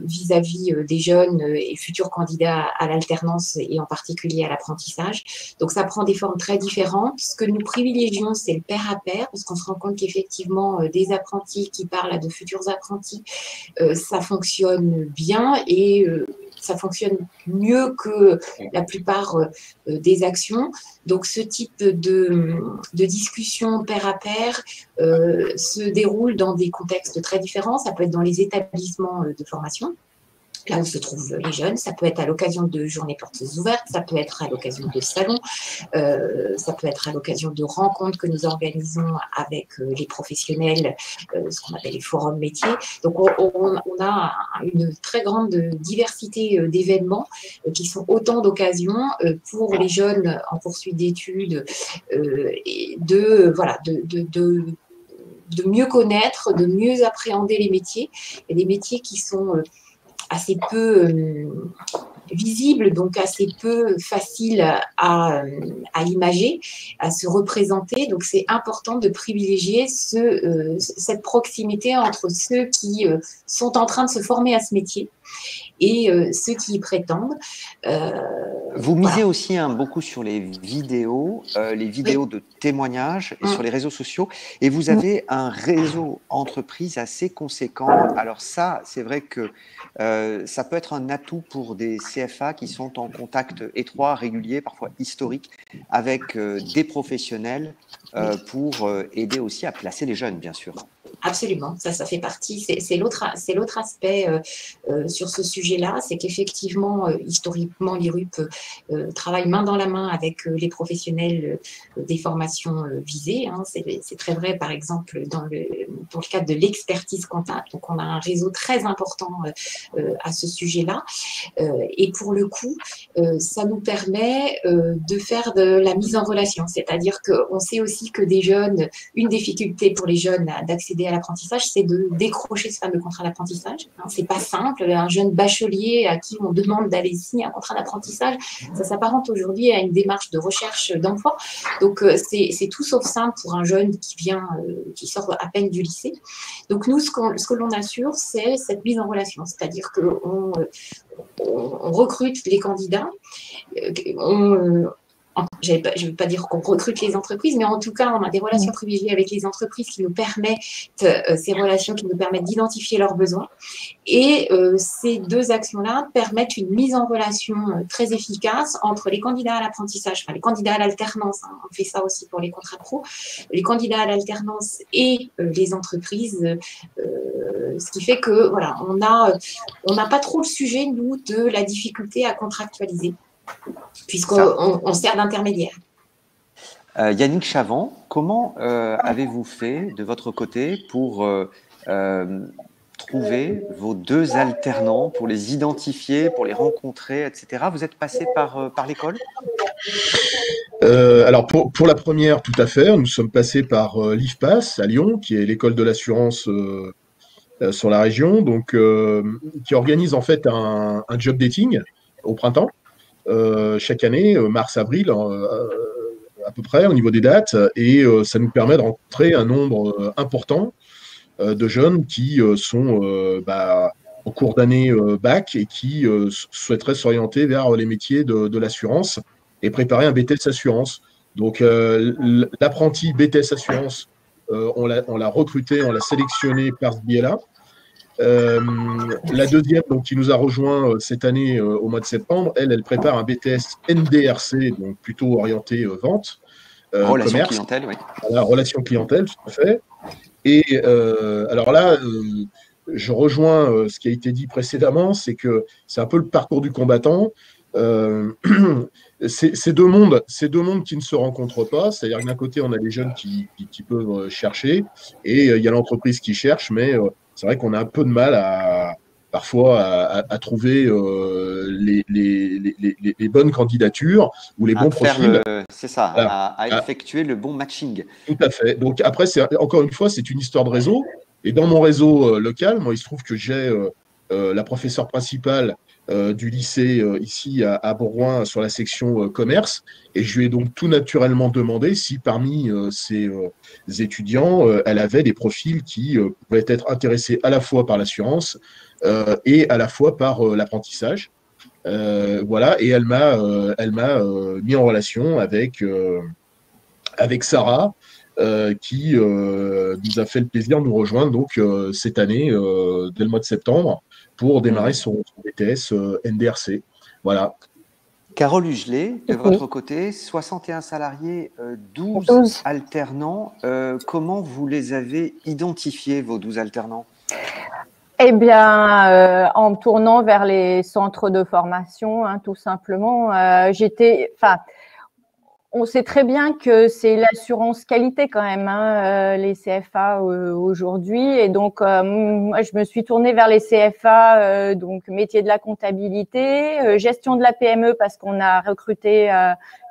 vis-à-vis des jeunes et futurs candidats à l'alternance et en particulier à l'apprentissage. Donc, ça prend des formes très différentes. Ce que nous privilégions, c'est le pair à pair, parce qu'on se rend compte qu'effectivement, des apprentis qui parlent à de futurs apprentis, ça fonctionne bien et ça fonctionne mieux que la plupart des actions. Donc, ce type de discussion pair à pair se déroule dans des contextes très différents. Ça peut être dans les établissements de formation. là où se trouvent les jeunes. Ça peut être à l'occasion de journées portes ouvertes, ça peut être à l'occasion de salons, ça peut être à l'occasion de rencontres que nous organisons avec les professionnels, ce qu'on appelle les forums métiers. Donc, on a une très grande diversité d'événements qui sont autant d'occasions pour les jeunes en poursuite d'études de mieux connaître, de mieux appréhender les métiers. Et des métiers qui sont assez peu visibles, donc assez peu faciles à imager, à se représenter. Donc, c'est important de privilégier cette proximité entre ceux qui sont en train de se former à ce métier et ceux qui y prétendent. Vous misez aussi beaucoup sur les vidéos de témoignages et sur les réseaux sociaux. Et vous avez un réseau entreprise assez conséquent. Alors ça, c'est vrai que ça peut être un atout pour des CFA qui sont en contact étroit, régulier, parfois historique, avec des professionnels pour aider aussi à placer les jeunes, bien sûr. Absolument, ça fait partie, c'est l'autre aspect sur ce sujet-là, c'est qu'effectivement, historiquement, l'IRUP travaille main dans la main avec les professionnels des formations visées. Hein. C'est très vrai, par exemple, pour le cadre de l'expertise comptable. Donc, on a un réseau très important à ce sujet-là. Et pour le coup, ça nous permet de faire de la mise en relation. C'est-à-dire qu'on sait aussi que une difficulté pour les jeunes d'accéder à l'apprentissage, c'est de décrocher ce fameux contrat d'apprentissage. Hein, c'est pas simple. Un jeune bachelier à qui on demande d'aller signer un contrat d'apprentissage, ça s'apparente aujourd'hui à une démarche de recherche d'emploi. Donc, c'est tout sauf simple pour un jeune qui sort à peine du lycée. Donc, nous, ce que l'on assure, c'est cette mise en relation. C'est-à-dire qu'on recrute les candidats, je ne veux pas dire qu'on recrute les entreprises, mais en tout cas, on a des relations privilégiées avec les entreprises qui nous permettent, ces relations qui nous permettent d'identifier leurs besoins. Et ces deux actions-là permettent une mise en relation très efficace entre les candidats à l'apprentissage, enfin les candidats à l'alternance, hein, on fait ça aussi pour les contrats pro, les candidats à l'alternance et les entreprises, ce qui fait que voilà, on n'a pas trop le sujet, nous, de la difficulté à contractualiser, puisqu'on sert d'intermédiaire. Yannick Chavant, comment avez-vous fait de votre côté pour trouver vos deux alternants, pour les identifier, pour les rencontrer, etc. Vous êtes passé par l'école ? Alors pour la première, tout à fait. Nous sommes passés par l'IFPAS à Lyon, qui est l'école de l'assurance sur la région, donc qui organise en fait un job dating au printemps. Chaque année, mars-avril à peu près au niveau des dates, et ça nous permet de rencontrer un nombre important de jeunes qui sont en cours d'année bac et qui souhaiteraient s'orienter vers les métiers de l'assurance et préparer un BTS assurance. Donc l'apprenti BTS assurance, on l'a recruté, on l'a sélectionné par ce biais-là. La deuxième, donc, qui nous a rejoint cette année au mois de septembre, elle prépare un BTS NDRC, donc plutôt orienté vente, relation commerce, clientèle, oui. Voilà, relation clientèle, tout à fait. Et alors là, je rejoins ce qui a été dit précédemment, c'est que c'est un peu le parcours du combattant. Ces deux mondes qui ne se rencontrent pas, c'est-à-dire que d'un côté, on a les jeunes qui peuvent chercher, et il y a l'entreprise qui cherche, mais c'est vrai qu'on a un peu de mal parfois à trouver les bonnes candidatures ou les bons profils. C'est ça, voilà. à effectuer le bon matching. Tout à fait. Donc après, encore une fois, c'est une histoire de réseau. Et dans mon réseau local, moi, il se trouve que j'ai la professeure principale du lycée ici à Bourgoin sur la section commerce, et je lui ai donc tout naturellement demandé si parmi ces étudiants, elle avait des profils qui pouvaient être intéressés à la fois par l'assurance et à la fois par l'apprentissage. Voilà, et elle m'a mis en relation avec Sarah, qui nous a fait le plaisir de nous rejoindre donc cette année, dès le mois de septembre, pour démarrer son BTS NDRC. Voilà. Carole Hugelet, de votre côté, 61 salariés, 12 alternants. Comment vous les avez identifiés, vos 12 alternants ? Eh bien, en me tournant vers les centres de formation, hein, tout simplement, on sait très bien que c'est l'assurance qualité quand même, hein, les CFA aujourd'hui. Et donc, moi, je me suis tournée vers les CFA, donc métier de la comptabilité, gestion de la PME parce qu'on a recruté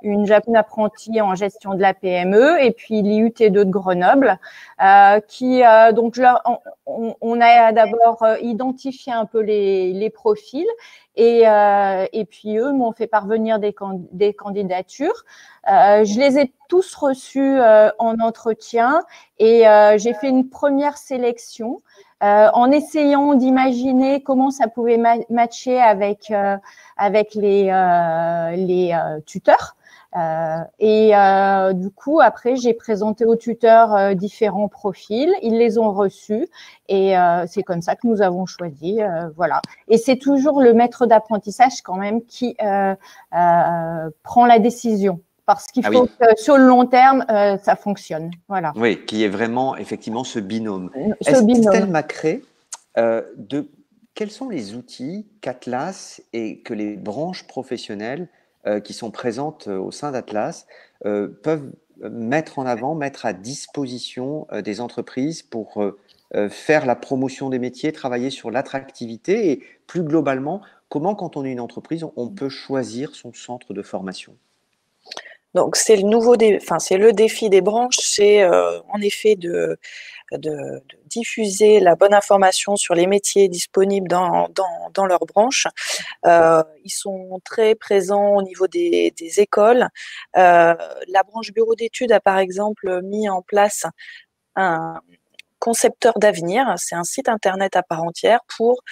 une apprentie en gestion de la PME et puis l'IUT2 de Grenoble, donc on a d'abord identifié un peu les profils et puis eux m'ont fait parvenir des candidatures. Je les ai tous reçus en entretien et j'ai fait une première sélection en essayant d'imaginer comment ça pouvait matcher avec les tuteurs. Du coup, après, j'ai présenté aux tuteurs différents profils. Ils les ont reçus et c'est comme ça que nous avons choisi. Voilà. Et c'est toujours le maître d'apprentissage quand même qui prend la décision. Parce qu'il faut que sur le long terme, ça fonctionne. Voilà. Oui, qu'il y ait vraiment effectivement ce binôme. binôme. Estelle Macré, quels sont les outils qu'Atlas et que les branches professionnelles qui sont présentes au sein d'Atlas peuvent mettre en avant, mettre à disposition des entreprises pour faire la promotion des métiers, travailler sur l'attractivité et plus globalement, comment quand on est une entreprise, on peut choisir son centre de formation? Donc c'est le défi des branches, c'est en effet de diffuser la bonne information sur les métiers disponibles dans leur branche. Ils sont très présents au niveau des écoles. La branche bureau d'études a par exemple mis en place un concepteur d'avenir. C'est un site internet à part entière pour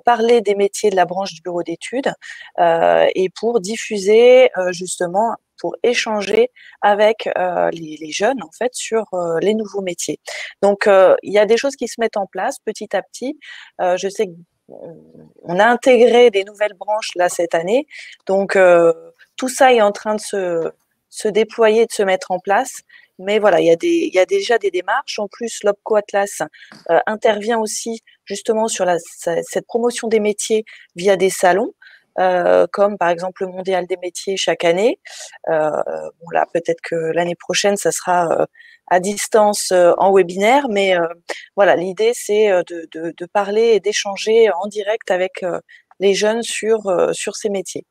parler des métiers de la branche du bureau d'études et pour diffuser justement, pour échanger avec les jeunes en fait sur les nouveaux métiers. Donc il y a des choses qui se mettent en place petit à petit. Je sais qu'on a intégré des nouvelles branches là cette année, donc tout ça est en train de se déployer, de se mettre en place. Mais voilà, il y a déjà des démarches. En plus, l'OPCO Atlas intervient aussi justement sur cette promotion des métiers via des salons, comme par exemple le Mondial des métiers chaque année. Bon là, peut-être que l'année prochaine, ça sera à distance en webinaire, mais voilà, l'idée c'est de parler et d'échanger en direct avec les jeunes sur ces métiers.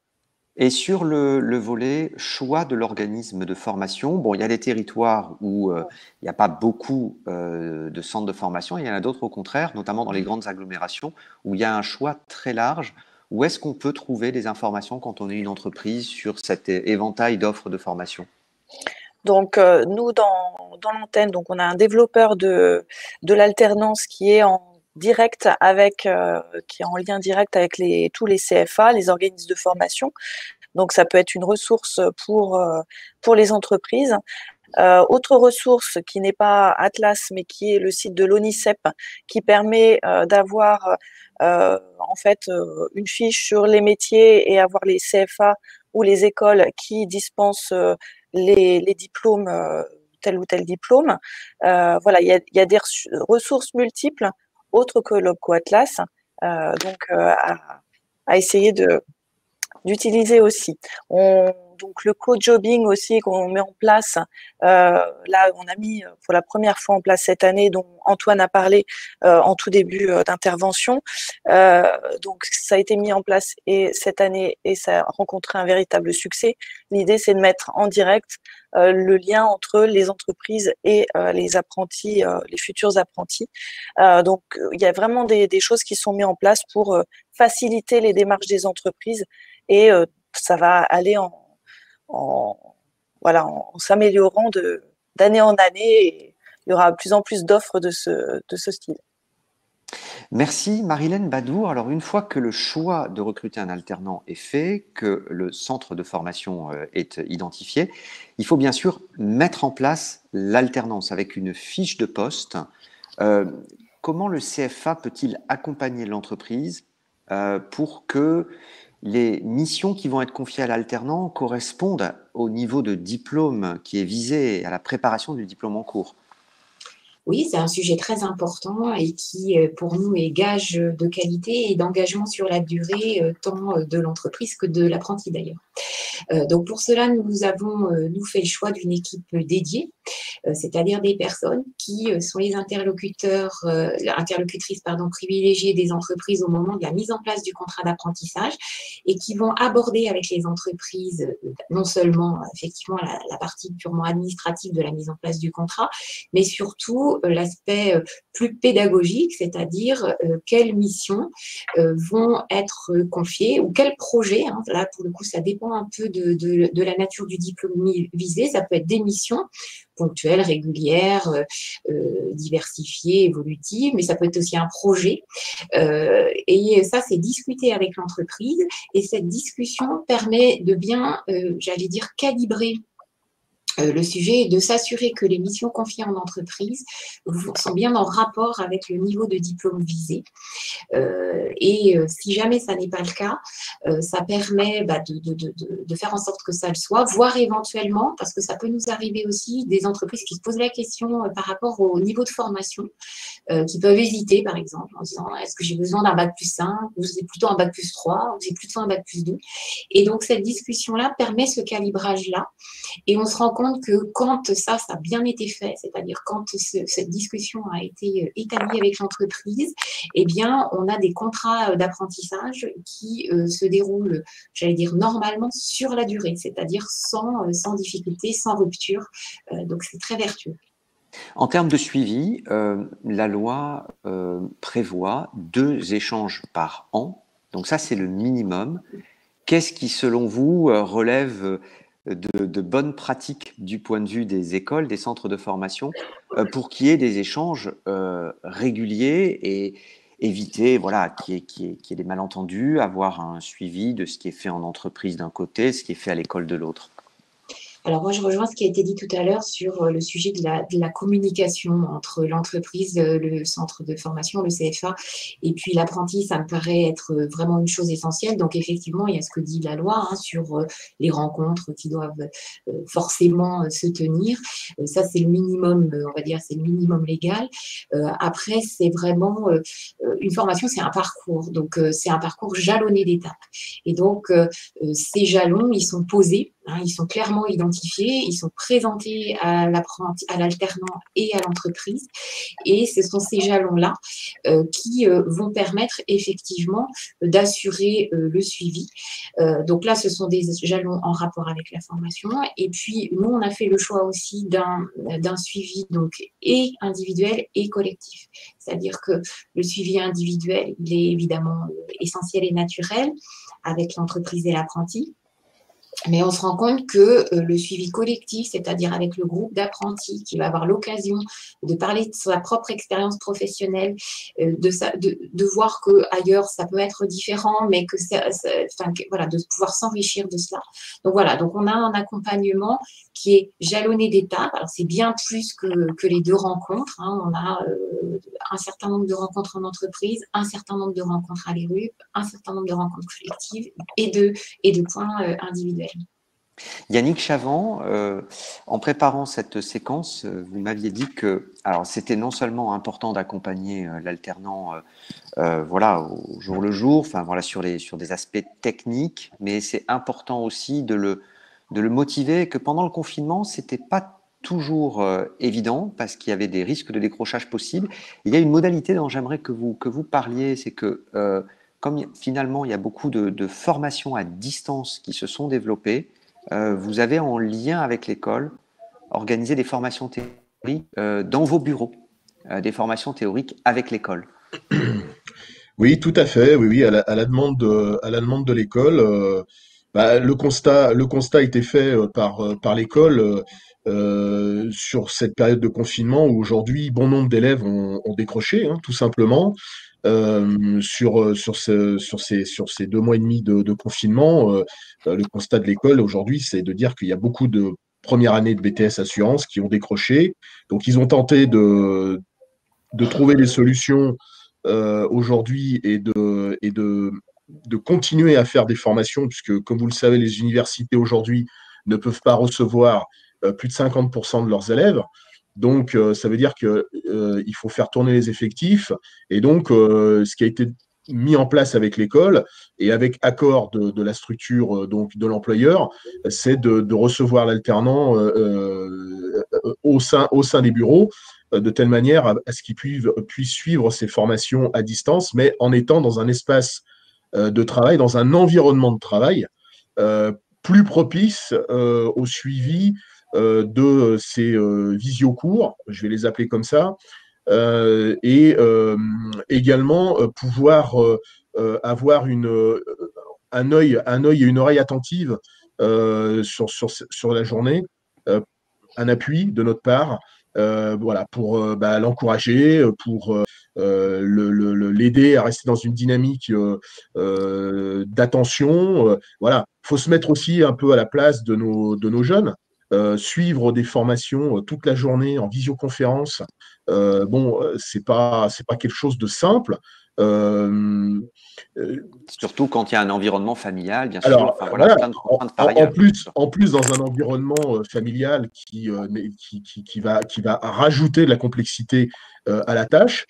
Et sur le volet choix de l'organisme de formation, bon, il y a des territoires où il n'y a pas beaucoup de centres de formation, il y en a d'autres au contraire, notamment dans les grandes agglomérations, où il y a un choix très large. Où est-ce qu'on peut trouver des informations quand on est une entreprise sur cet éventail d'offres de formation? Donc, nous, dans l'antenne, donc on a un développeur de l'alternance qui est en direct qui est en lien direct avec tous les CFA, les organismes de formation. Donc, ça peut être une ressource pour les entreprises. Autre ressource qui n'est pas Atlas, mais qui est le site de l'ONICEP, qui permet d'avoir en fait une fiche sur les métiers et avoir les CFA ou les écoles qui dispensent les diplômes, tel ou tel diplôme. Voilà, il y a des ressources multiples autres que l'OPCO Atlas, donc à essayer d'utiliser aussi. Donc le co-jobbing aussi qu'on met en place, là on a mis pour la première fois en place cette année, dont Antoine a parlé en tout début d'intervention. Donc ça a été mis en place cette année et ça a rencontré un véritable succès. L'idée c'est de mettre en direct le lien entre les entreprises et les apprentis, les futurs apprentis. Donc il y a vraiment des choses qui sont mises en place pour faciliter les démarches des entreprises et ça va aller en s'améliorant d'année en année et il y aura de plus en plus d'offres de ce style. Merci Marilène Badour. Alors une fois que le choix de recruter un alternant est fait, que le centre de formation est identifié, il faut bien sûr mettre en place l'alternance avec une fiche de poste. Comment le CFA peut-il accompagner l'entreprise pour que les missions qui vont être confiées à l'alternant correspondent au niveau de diplôme qui est visé, à la préparation du diplôme en cours? Oui, c'est un sujet très important et qui, pour nous, est gage de qualité et d'engagement sur la durée, tant de l'entreprise que de l'apprenti d'ailleurs. Donc pour cela, nous avons, nous, fait le choix d'une équipe dédiée, c'est-à-dire des personnes qui sont les interlocutrices privilégiées des entreprises au moment de la mise en place du contrat d'apprentissage et qui vont aborder avec les entreprises non seulement effectivement la partie purement administrative de la mise en place du contrat, mais surtout l'aspect plus pédagogique, c'est-à-dire quelles missions vont être confiées ou quels projets, hein, là pour le coup ça dépend un peu de la nature du diplôme visé, ça peut être des missions ponctuelles, régulières, diversifiées, évolutives, mais ça peut être aussi un projet. Et ça, c'est discuter avec l'entreprise et cette discussion permet de bien, j'allais dire, calibrer le sujet est de s'assurer que les missions confiées en entreprise sont bien en rapport avec le niveau de diplôme visé. Si jamais ça n'est pas le cas, ça permet de faire en sorte que ça le soit, voire éventuellement, parce que ça peut nous arriver aussi, des entreprises qui se posent la question par rapport au niveau de formation, qui peuvent hésiter, par exemple, en disant est-ce que j'ai besoin d'un bac+5 ou c'est plutôt un bac+3 ou c'est plutôt un bac+2. Et donc, cette discussion-là permet ce calibrage-là. Et on se rend compte que quand ça a bien été fait, c'est-à-dire quand cette discussion a été établie avec l'entreprise, eh bien, on a des contrats d'apprentissage qui se déroulent, j'allais dire, normalement sur la durée, c'est-à-dire sans difficulté, sans rupture. Donc, c'est très vertueux. En termes de suivi, la loi prévoit 2 échanges par an. Donc ça, c'est le minimum. Qu'est-ce qui, selon vous, relève de bonnes pratiques du point de vue des écoles, des centres de formation, pour qu'il y ait des échanges réguliers et éviter qu'il y ait des malentendus, avoir un suivi de ce qui est fait en entreprise d'un côté, ce qui est fait à l'école de l'autre? Alors moi, je rejoins ce qui a été dit tout à l'heure sur le sujet de la communication entre l'entreprise, le centre de formation, le CFA, et puis l'apprenti. Ça me paraît être vraiment une chose essentielle. Donc effectivement, il y a ce que dit la loi sur les rencontres qui doivent forcément se tenir. Ça, c'est le minimum, on va dire, c'est le minimum légal. Après, c'est vraiment une formation, c'est un parcours. Donc c'est un parcours jalonné d'étapes. Et donc ces jalons, ils sont posés. Ils sont clairement identifiés, ils sont présentés à l'alternant et à l'entreprise. Et ce sont ces jalons-là qui vont permettre effectivement d'assurer le suivi. Donc là, ce sont des jalons en rapport avec la formation. Et puis, nous, on a fait le choix aussi d'un suivi donc, et individuel et collectif. C'est-à-dire que le suivi individuel, il est évidemment essentiel et naturel avec l'entreprise et l'apprenti. Mais on se rend compte que le suivi collectif, c'est-à-dire avec le groupe d'apprentis qui va avoir l'occasion de parler de sa propre expérience professionnelle, de voir qu'ailleurs ça peut être différent, mais que de pouvoir s'enrichir de cela. Donc voilà, donc on a un accompagnement qui est jalonné d'étapes. Alors c'est bien plus que les 2 rencontres. On a un certain nombre de rencontres en entreprise, un certain nombre de rencontres à l'ERUP, un certain nombre de rencontres collectives et de points individuels. Yannick Chavant, en préparant cette séquence, vous m'aviez dit que c'était non seulement important d'accompagner l'alternant au jour le jour, sur des aspects techniques, mais c'est important aussi de le motiver, que pendant le confinement, c'était pas toujours évident parce qu'il y avait des risques de décrochage possibles. Il y a une modalité dont j'aimerais que vous parliez, c'est que comme finalement il y a beaucoup de formations à distance qui se sont développées, vous avez en lien avec l'école organisé des formations théoriques dans vos bureaux, des formations théoriques avec l'école. Oui, tout à fait. Oui, à la demande de l'école. Le constat a été fait par l'école sur cette période de confinement où aujourd'hui bon nombre d'élèves ont décroché, tout simplement. Sur ces 2 mois et demi de confinement, le constat de l'école aujourd'hui, c'est de dire qu'il y a beaucoup de première année de BTS Assurance qui ont décroché. Donc, ils ont tenté de trouver des solutions aujourd'hui et de continuer à faire des formations, puisque, comme vous le savez, les universités aujourd'hui ne peuvent pas recevoir plus de 50% de leurs élèves. Donc, ça veut dire qu'il faut faire tourner les effectifs. Et donc, ce qui a été mis en place avec l'école et avec accord de la structure donc de l'employeur, c'est de recevoir l'alternant au sein des bureaux, de telle manière à ce qu'il puisse suivre ses formations à distance, mais en étant dans un espace de travail, dans un environnement de travail plus propice au suivi de ces visiocours, je vais les appeler comme ça, et également pouvoir avoir un œil et une oreille attentive sur la journée, un appui de notre part, voilà, pour l'encourager, pour l'aider à rester dans une dynamique d'attention. Voilà, il faut se mettre aussi un peu à la place de nos jeunes. Suivre des formations toute la journée en visioconférence, c'est pas quelque chose de simple. Surtout quand il y a un environnement familial, bien sûr. Alors, Enfin, voilà, plein de contraintes par ailleurs. en plus, dans un environnement familial qui va rajouter de la complexité à la tâche.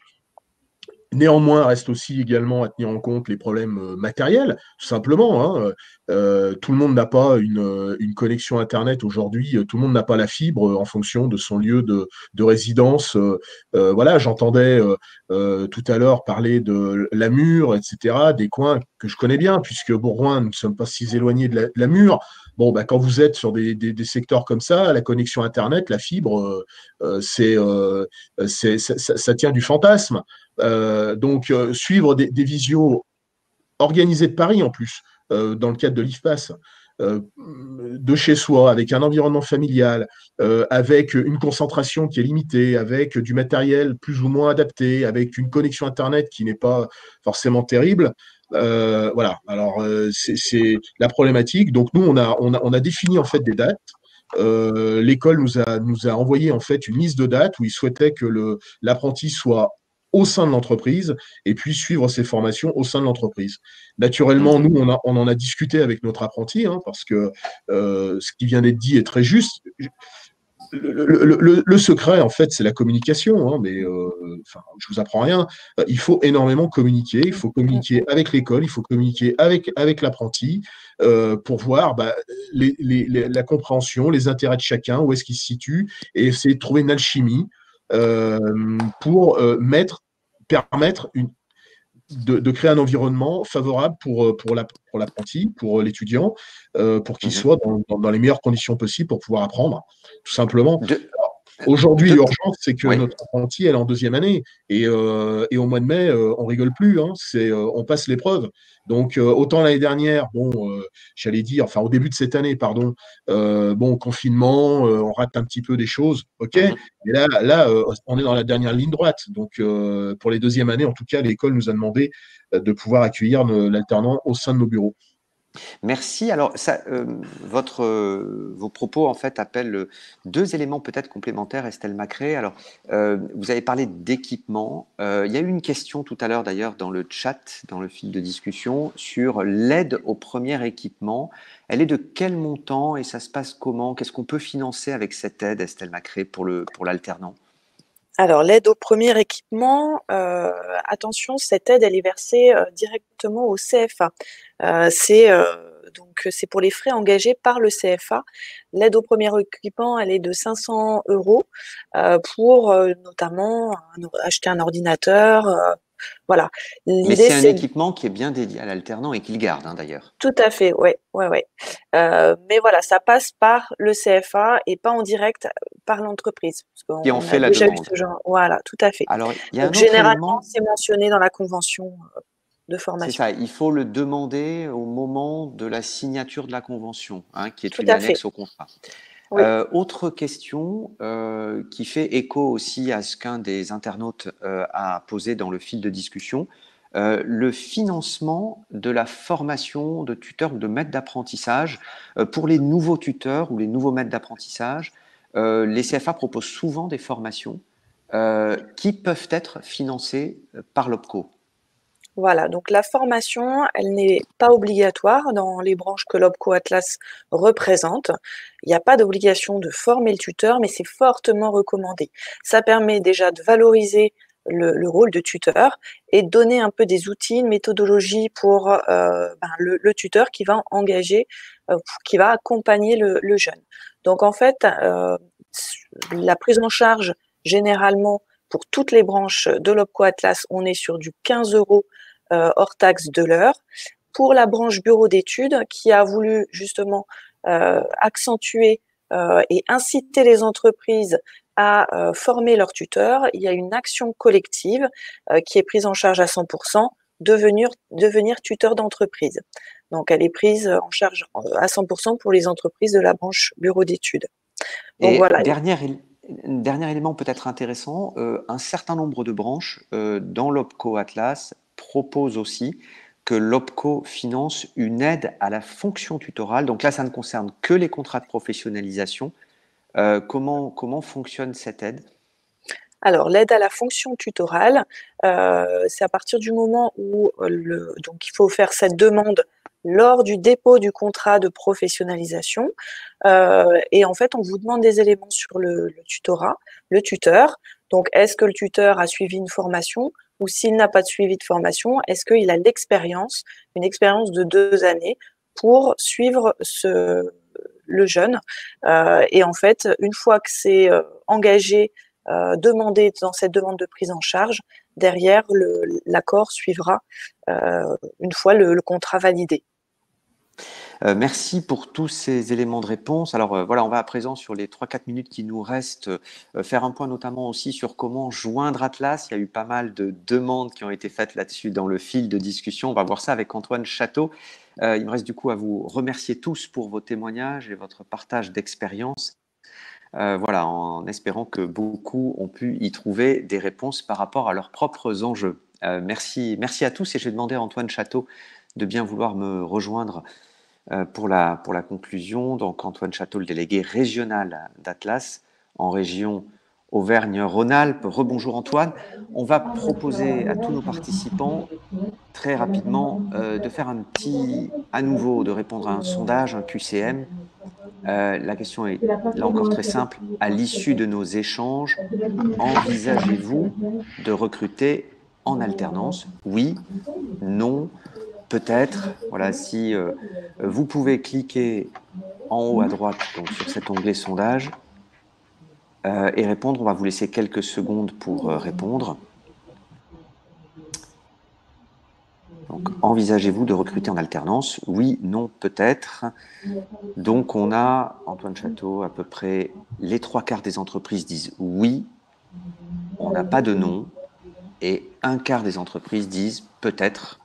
Néanmoins, reste aussi également à tenir en compte les problèmes matériels, tout simplement. Hein. Tout le monde n'a pas une connexion Internet aujourd'hui, tout le monde n'a pas la fibre en fonction de son lieu de résidence. Voilà, j'entendais tout à l'heure parler de la Mure, etc., des coins que je connais bien, puisque Bourgoin, nous ne sommes pas si éloignés de la Mure. Bon, quand vous êtes sur des secteurs comme ça, la connexion Internet, la fibre, ça tient du fantasme. Donc, suivre des visios organisées de Paris en plus, dans le cadre de l'IFPAS, de chez soi, avec un environnement familial, avec une concentration qui est limitée, avec du matériel plus ou moins adapté, avec une connexion Internet qui n'est pas forcément terrible. Voilà, alors c'est la problématique. Donc nous, on a défini en fait des dates. L'école nous a envoyé en fait une liste de dates où ils souhaitaient que l'apprenti soit au sein de l'entreprise et puis suivre ses formations au sein de l'entreprise. Naturellement, nous, on en a discuté avec notre apprenti, hein, parce que ce qui vient d'être dit est très juste. Le secret, en fait, c'est la communication, hein, mais je vous apprends rien. Il faut énormément communiquer, il faut communiquer avec l'école, il faut communiquer avec l'apprenti pour voir la compréhension, les intérêts de chacun, où est-ce qu'il se situe, et essayer de trouver une alchimie pour permettre de créer un environnement favorable pour l'apprenti, pour l'étudiant, pour qu'il soit dans les meilleures conditions possibles pour pouvoir apprendre, tout simplement. Aujourd'hui, l'urgence, c'est que notre apprenti, elle est en deuxième année. Et au mois de mai, on rigole plus. Hein, on passe l'épreuve. Donc, autant l'année dernière, j'allais dire, enfin, au début de cette année, pardon, confinement, on rate un petit peu des choses. OK. Mais là, on est dans la dernière ligne droite. Donc, pour les deuxièmes années, en tout cas, l'école nous a demandé de pouvoir accueillir l'alternant au sein de nos bureaux. Merci. Alors, vos propos, en fait, appellent deux éléments peut-être complémentaires, Estelle Macré. Alors, vous avez parlé d'équipement. Il y a eu une question tout à l'heure, d'ailleurs, dans le chat, dans le fil de discussion, sur l'aide au premier équipement. Elle est de quel montant et ça se passe comment? Qu'est-ce qu'on peut financer avec cette aide, Estelle Macré, pour l'alternant? Alors, l'aide au premier équipement, attention, cette aide, elle est versée directement au CFA. Donc, c'est pour les frais engagés par le CFA. L'aide au premier équipement, elle est de 500 € pour notamment acheter un ordinateur. Voilà. Mais c'est un équipement qui est bien dédié à l'alternant et qu'il garde, hein, d'ailleurs. Tout à fait, ouais. Mais voilà, ça passe par le CFA et pas en direct par l'entreprise. Qui en fait la demande. Voilà, tout à fait. Alors, il y a donc, généralement, c'est mentionné dans la convention de formation. C'est ça, il faut le demander au moment de la signature de la convention, hein, qui est une annexe au contrat. Oui. Autre question qui fait écho aussi à ce qu'un des internautes a posé dans le fil de discussion, le financement de la formation de tuteurs ou de maîtres d'apprentissage pour les nouveaux tuteurs ou les nouveaux maîtres d'apprentissage. Les CFA proposent souvent des formations qui peuvent être financées par l'OPCO. Voilà, donc la formation, elle n'est pas obligatoire dans les branches que l'OPCO Atlas représente. Il n'y a pas d'obligation de former le tuteur, mais c'est fortement recommandé. Ça permet déjà de valoriser le rôle de tuteur et de donner un peu des outils, une méthodologie pour le tuteur qui va engager, qui va accompagner le jeune. Donc en fait, la prise en charge, généralement, pour toutes les branches de l'OPCO Atlas, on est sur du 15 € hors taxe de l'heure. Pour la branche bureau d'études, qui a voulu justement accentuer et inciter les entreprises à former leurs tuteurs, il y a une action collective qui est prise en charge à 100%, devenir tuteur d'entreprise. Donc, elle est prise en charge à 100% pour les entreprises de la branche bureau d'études. Donc, voilà. Dernier élément peut-être intéressant, un certain nombre de branches dans l'OPCO Atlas proposent aussi que l'OPCO finance une aide à la fonction tutorale. Donc là, ça ne concerne que les contrats de professionnalisation. Comment fonctionne cette aide ? Alors, l'aide à la fonction tutorale, c'est à partir du moment où donc il faut faire cette demande lors du dépôt du contrat de professionnalisation. Et en fait, on vous demande des éléments sur le tutorat, le tuteur. Donc, est-ce que le tuteur a suivi une formation ? Ou s'il n'a pas de suivi de formation, est-ce qu'il a l'expérience, une expérience de 2 années pour suivre le jeune. Et en fait, une fois que c'est engagé, demandé dans cette demande de prise en charge, derrière, l'accord suivra une fois le contrat validé. Merci pour tous ces éléments de réponse. Alors voilà, on va à présent sur les 3-4 minutes qui nous restent faire un point notamment aussi sur comment joindre Atlas. Il y a eu pas mal de demandes qui ont été faites là-dessus dans le fil de discussion. On va voir ça avec Antoine Château. Il me reste du coup à vous remercier tous pour vos témoignages et votre partage d'expérience. Voilà, en espérant que beaucoup ont pu y trouver des réponses par rapport à leurs propres enjeux. Merci à tous et je vais demander à Antoine Château de bien vouloir me rejoindre pour la conclusion. Donc Antoine Château, le délégué régional d'Atlas en région Auvergne-Rhône-Alpes. Rebonjour Antoine. On va proposer à tous nos participants très rapidement de faire à nouveau, de répondre à un sondage, un QCM. La question est là encore très simple. À l'issue de nos échanges, envisagez-vous de recruter en alternance ? Oui, non, peut-être. Voilà, si vous pouvez cliquer en haut à droite donc, sur cet onglet sondage et répondre. On va vous laisser quelques secondes pour répondre. Donc, envisagez-vous de recruter en alternance ? Oui, non, peut-être. Donc, on a, Antoine Château, à peu près les 3/4 des entreprises disent oui, on n'a pas de non, et 1/4 des entreprises disent peut-être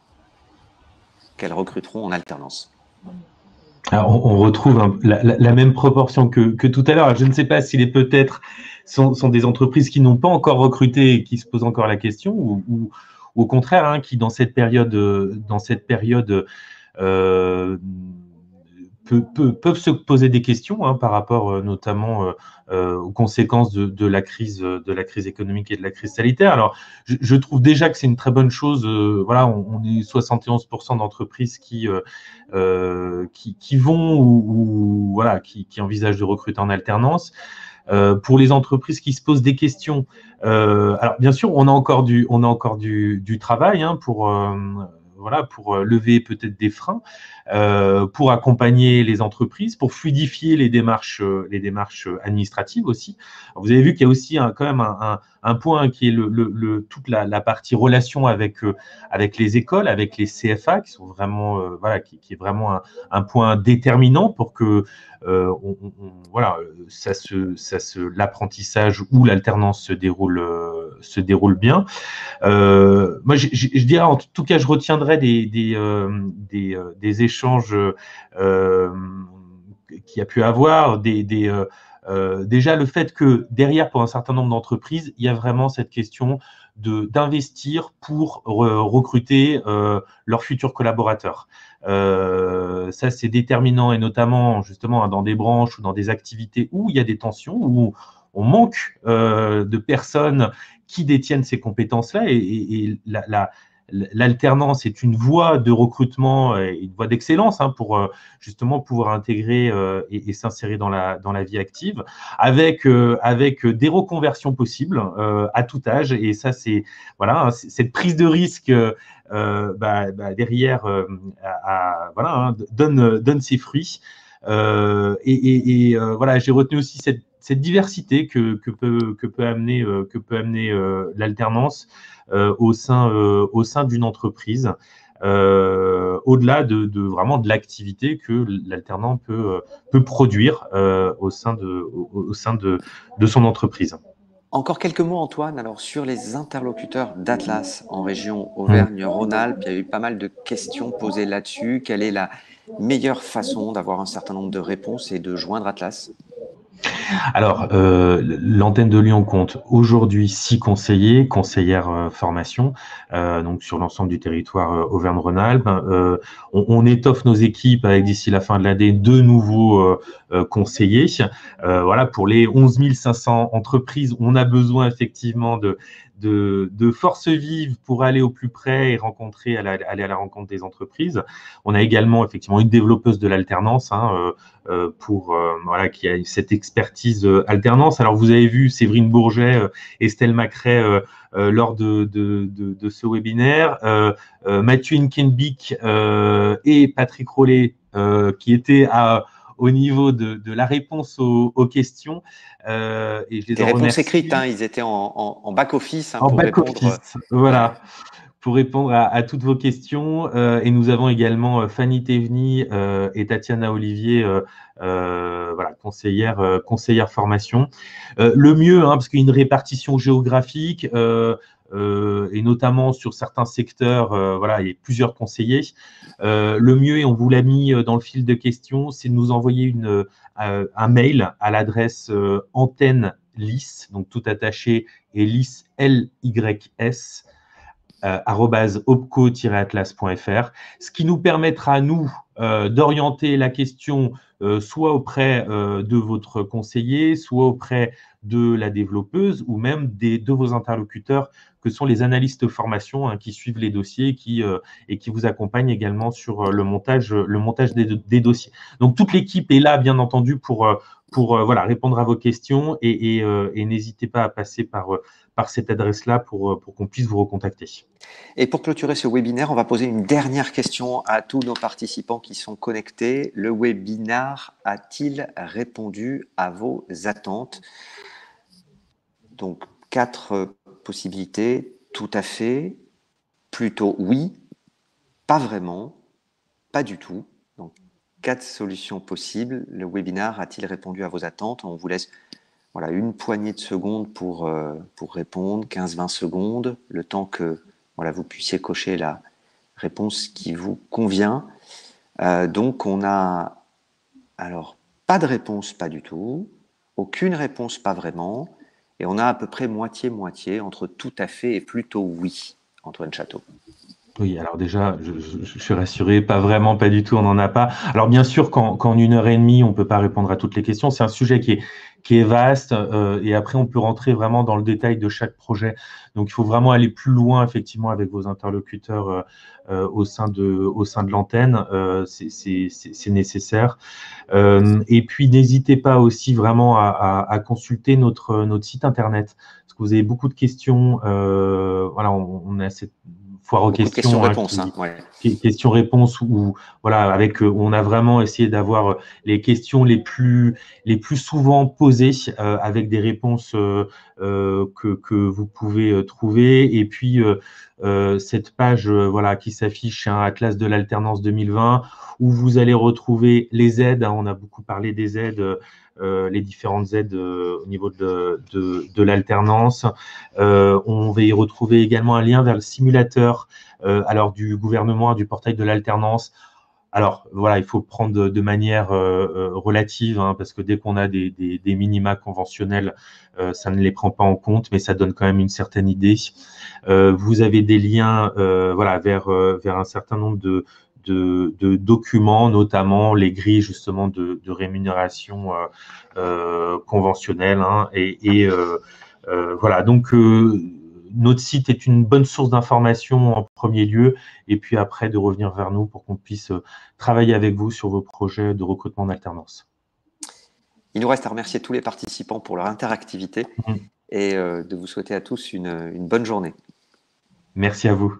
qu'elles recruteront en alternance. Alors, on retrouve la même proportion que tout à l'heure. Je ne sais pas si les peut-être sont des entreprises qui n'ont pas encore recruté et qui se posent encore la question, ou au contraire, hein, qui dans cette période peuvent se poser des questions hein, par rapport notamment aux conséquences de la crise économique et de la crise sanitaire. Alors, je trouve déjà que c'est une très bonne chose. Voilà, on est 71% d'entreprises qui vont ou voilà, qui envisagent de recruter en alternance. Pour les entreprises qui se posent des questions, alors bien sûr, on a encore du travail hein, pour lever peut-être des freins, pour accompagner les entreprises, pour fluidifier les démarches administratives aussi. Alors, vous avez vu qu'il y a aussi quand même un point qui est toute la partie relation avec les écoles, avec les CFA, qui sont vraiment qui est vraiment un point déterminant pour que l'apprentissage ou l'alternance se déroule bien. Moi, je dirais, en tout cas, je retiendrai des échanges qu'il y a pu avoir, déjà le fait que derrière, pour un certain nombre d'entreprises, il y a vraiment cette question d'investir pour recruter leurs futurs collaborateurs. Ça, c'est déterminant, et notamment justement dans des branches ou dans des activités où il y a des tensions, où on manque de personnes qui détiennent ces compétences-là, et l'alternance est une voie de recrutement et une voie d'excellence hein, pour justement pouvoir intégrer et s'insérer dans la vie active, avec des reconversions possibles à tout âge. Et ça, c'est voilà, hein, cette prise de risque derrière voilà, hein, donne ses fruits. Voilà, j'ai retenu aussi cette diversité que peut amener l'alternance au sein d'une entreprise, au-delà de vraiment de l'activité que l'alternant peut produire au sein de son entreprise. Encore quelques mots, Antoine, alors sur les interlocuteurs d'Atlas en région Auvergne-Rhône-Alpes. Il y a eu pas mal de questions posées là-dessus. Quelle est la meilleure façon d'avoir un certain nombre de réponses et de joindre Atlas? Alors, l'antenne de Lyon compte aujourd'hui 6 conseillers, conseillères formation, donc sur l'ensemble du territoire Auvergne-Rhône-Alpes. On étoffe nos équipes avec d'ici la fin de l'année 2 nouveaux conseillers. Voilà, pour les 11 500 entreprises, on a besoin effectivement de force vive pour aller au plus près et aller à la rencontre des entreprises. On a également effectivement une développeuse de l'alternance hein, voilà, qui a cette expertise alternance. Alors vous avez vu Séverine Bourget, Estelle Macret lors de ce webinaire, Mathieu Inkenbick et Patrick Rollet qui étaient au niveau de la réponse aux questions. Et je les réponses écrites, hein, ils étaient en back-office. Hein, en back-office, voilà, pour répondre à toutes vos questions. Et nous avons également Fanny Théveny et Tatiana Olivier, voilà, conseillère formation. Le mieux, hein, parce qu'il y a une répartition géographique, et notamment sur certains secteurs, voilà, il y a plusieurs conseillers. Le mieux, et on vous l'a mis dans le fil de questions, c'est de nous envoyer un mail à l'adresse antenne LYS, donc tout attaché, et LYS, L-Y-S, @opco-atlas.fr, ce qui nous permettra, nous, d'orienter la question soit auprès de votre conseiller, soit auprès de la développeuse ou même de vos interlocuteurs que sont les analystes formation hein, qui suivent les dossiers et qui vous accompagnent également sur le montage des dossiers. Donc, toute l'équipe est là, bien entendu, pour voilà, répondre à vos questions et n'hésitez pas à passer par cette adresse-là pour qu'on puisse vous recontacter. Et pour clôturer ce webinaire, on va poser une dernière question à tous nos participants qui sont connectés. Le webinaire a-t-il répondu à vos attentes? Donc, 4 possibilités, tout à fait, plutôt oui, pas vraiment, pas du tout. Donc, 4 solutions possibles. Le webinaire a-t-il répondu à vos attentes? On vous laisse voilà, une poignée de secondes pour répondre, 15-20 secondes, le temps que voilà, vous puissiez cocher la réponse qui vous convient. Donc, on a alors pas de réponse, pas du tout, aucune réponse, pas vraiment, et on a à peu près moitié-moitié entre tout à fait et plutôt oui, Antoine Château. Oui, alors déjà, je suis rassuré, pas vraiment, pas du tout, on n'en a pas. Alors bien sûr, qu'en 1h30, on ne peut pas répondre à toutes les questions. C'est un sujet qui est vaste et après, on peut rentrer vraiment dans le détail de chaque projet. Donc, il faut vraiment aller plus loin, effectivement, avec vos interlocuteurs au sein de l'antenne. C'est nécessaire. Et puis, n'hésitez pas aussi vraiment à consulter notre site Internet parce que vous avez beaucoup de questions. Voilà, on a cette foire aux questions-réponses, questions-réponses où voilà, on a vraiment essayé d'avoir les questions les plus souvent posées avec des réponses que vous pouvez trouver. Et puis cette page voilà qui s'affiche, hein, Atlas de l'alternance 2020, où vous allez retrouver les aides. Hein, on a beaucoup parlé des aides. Les différentes aides au niveau de l'alternance. On va y retrouver également un lien vers le simulateur alors du gouvernement, du portail de l'alternance. Alors voilà, il faut prendre de manière relative, hein, parce que dès qu'on a des minima conventionnels, ça ne les prend pas en compte, mais ça donne quand même une certaine idée. Vous avez des liens voilà, vers un certain nombre de documents, notamment les grilles justement de rémunération conventionnelle. Hein, voilà, donc notre site est une bonne source d'information en premier lieu, et puis après de revenir vers nous pour qu'on puisse travailler avec vous sur vos projets de recrutement en alternance. Il nous reste à remercier tous les participants pour leur interactivité et de vous souhaiter à tous une bonne journée. Merci à vous.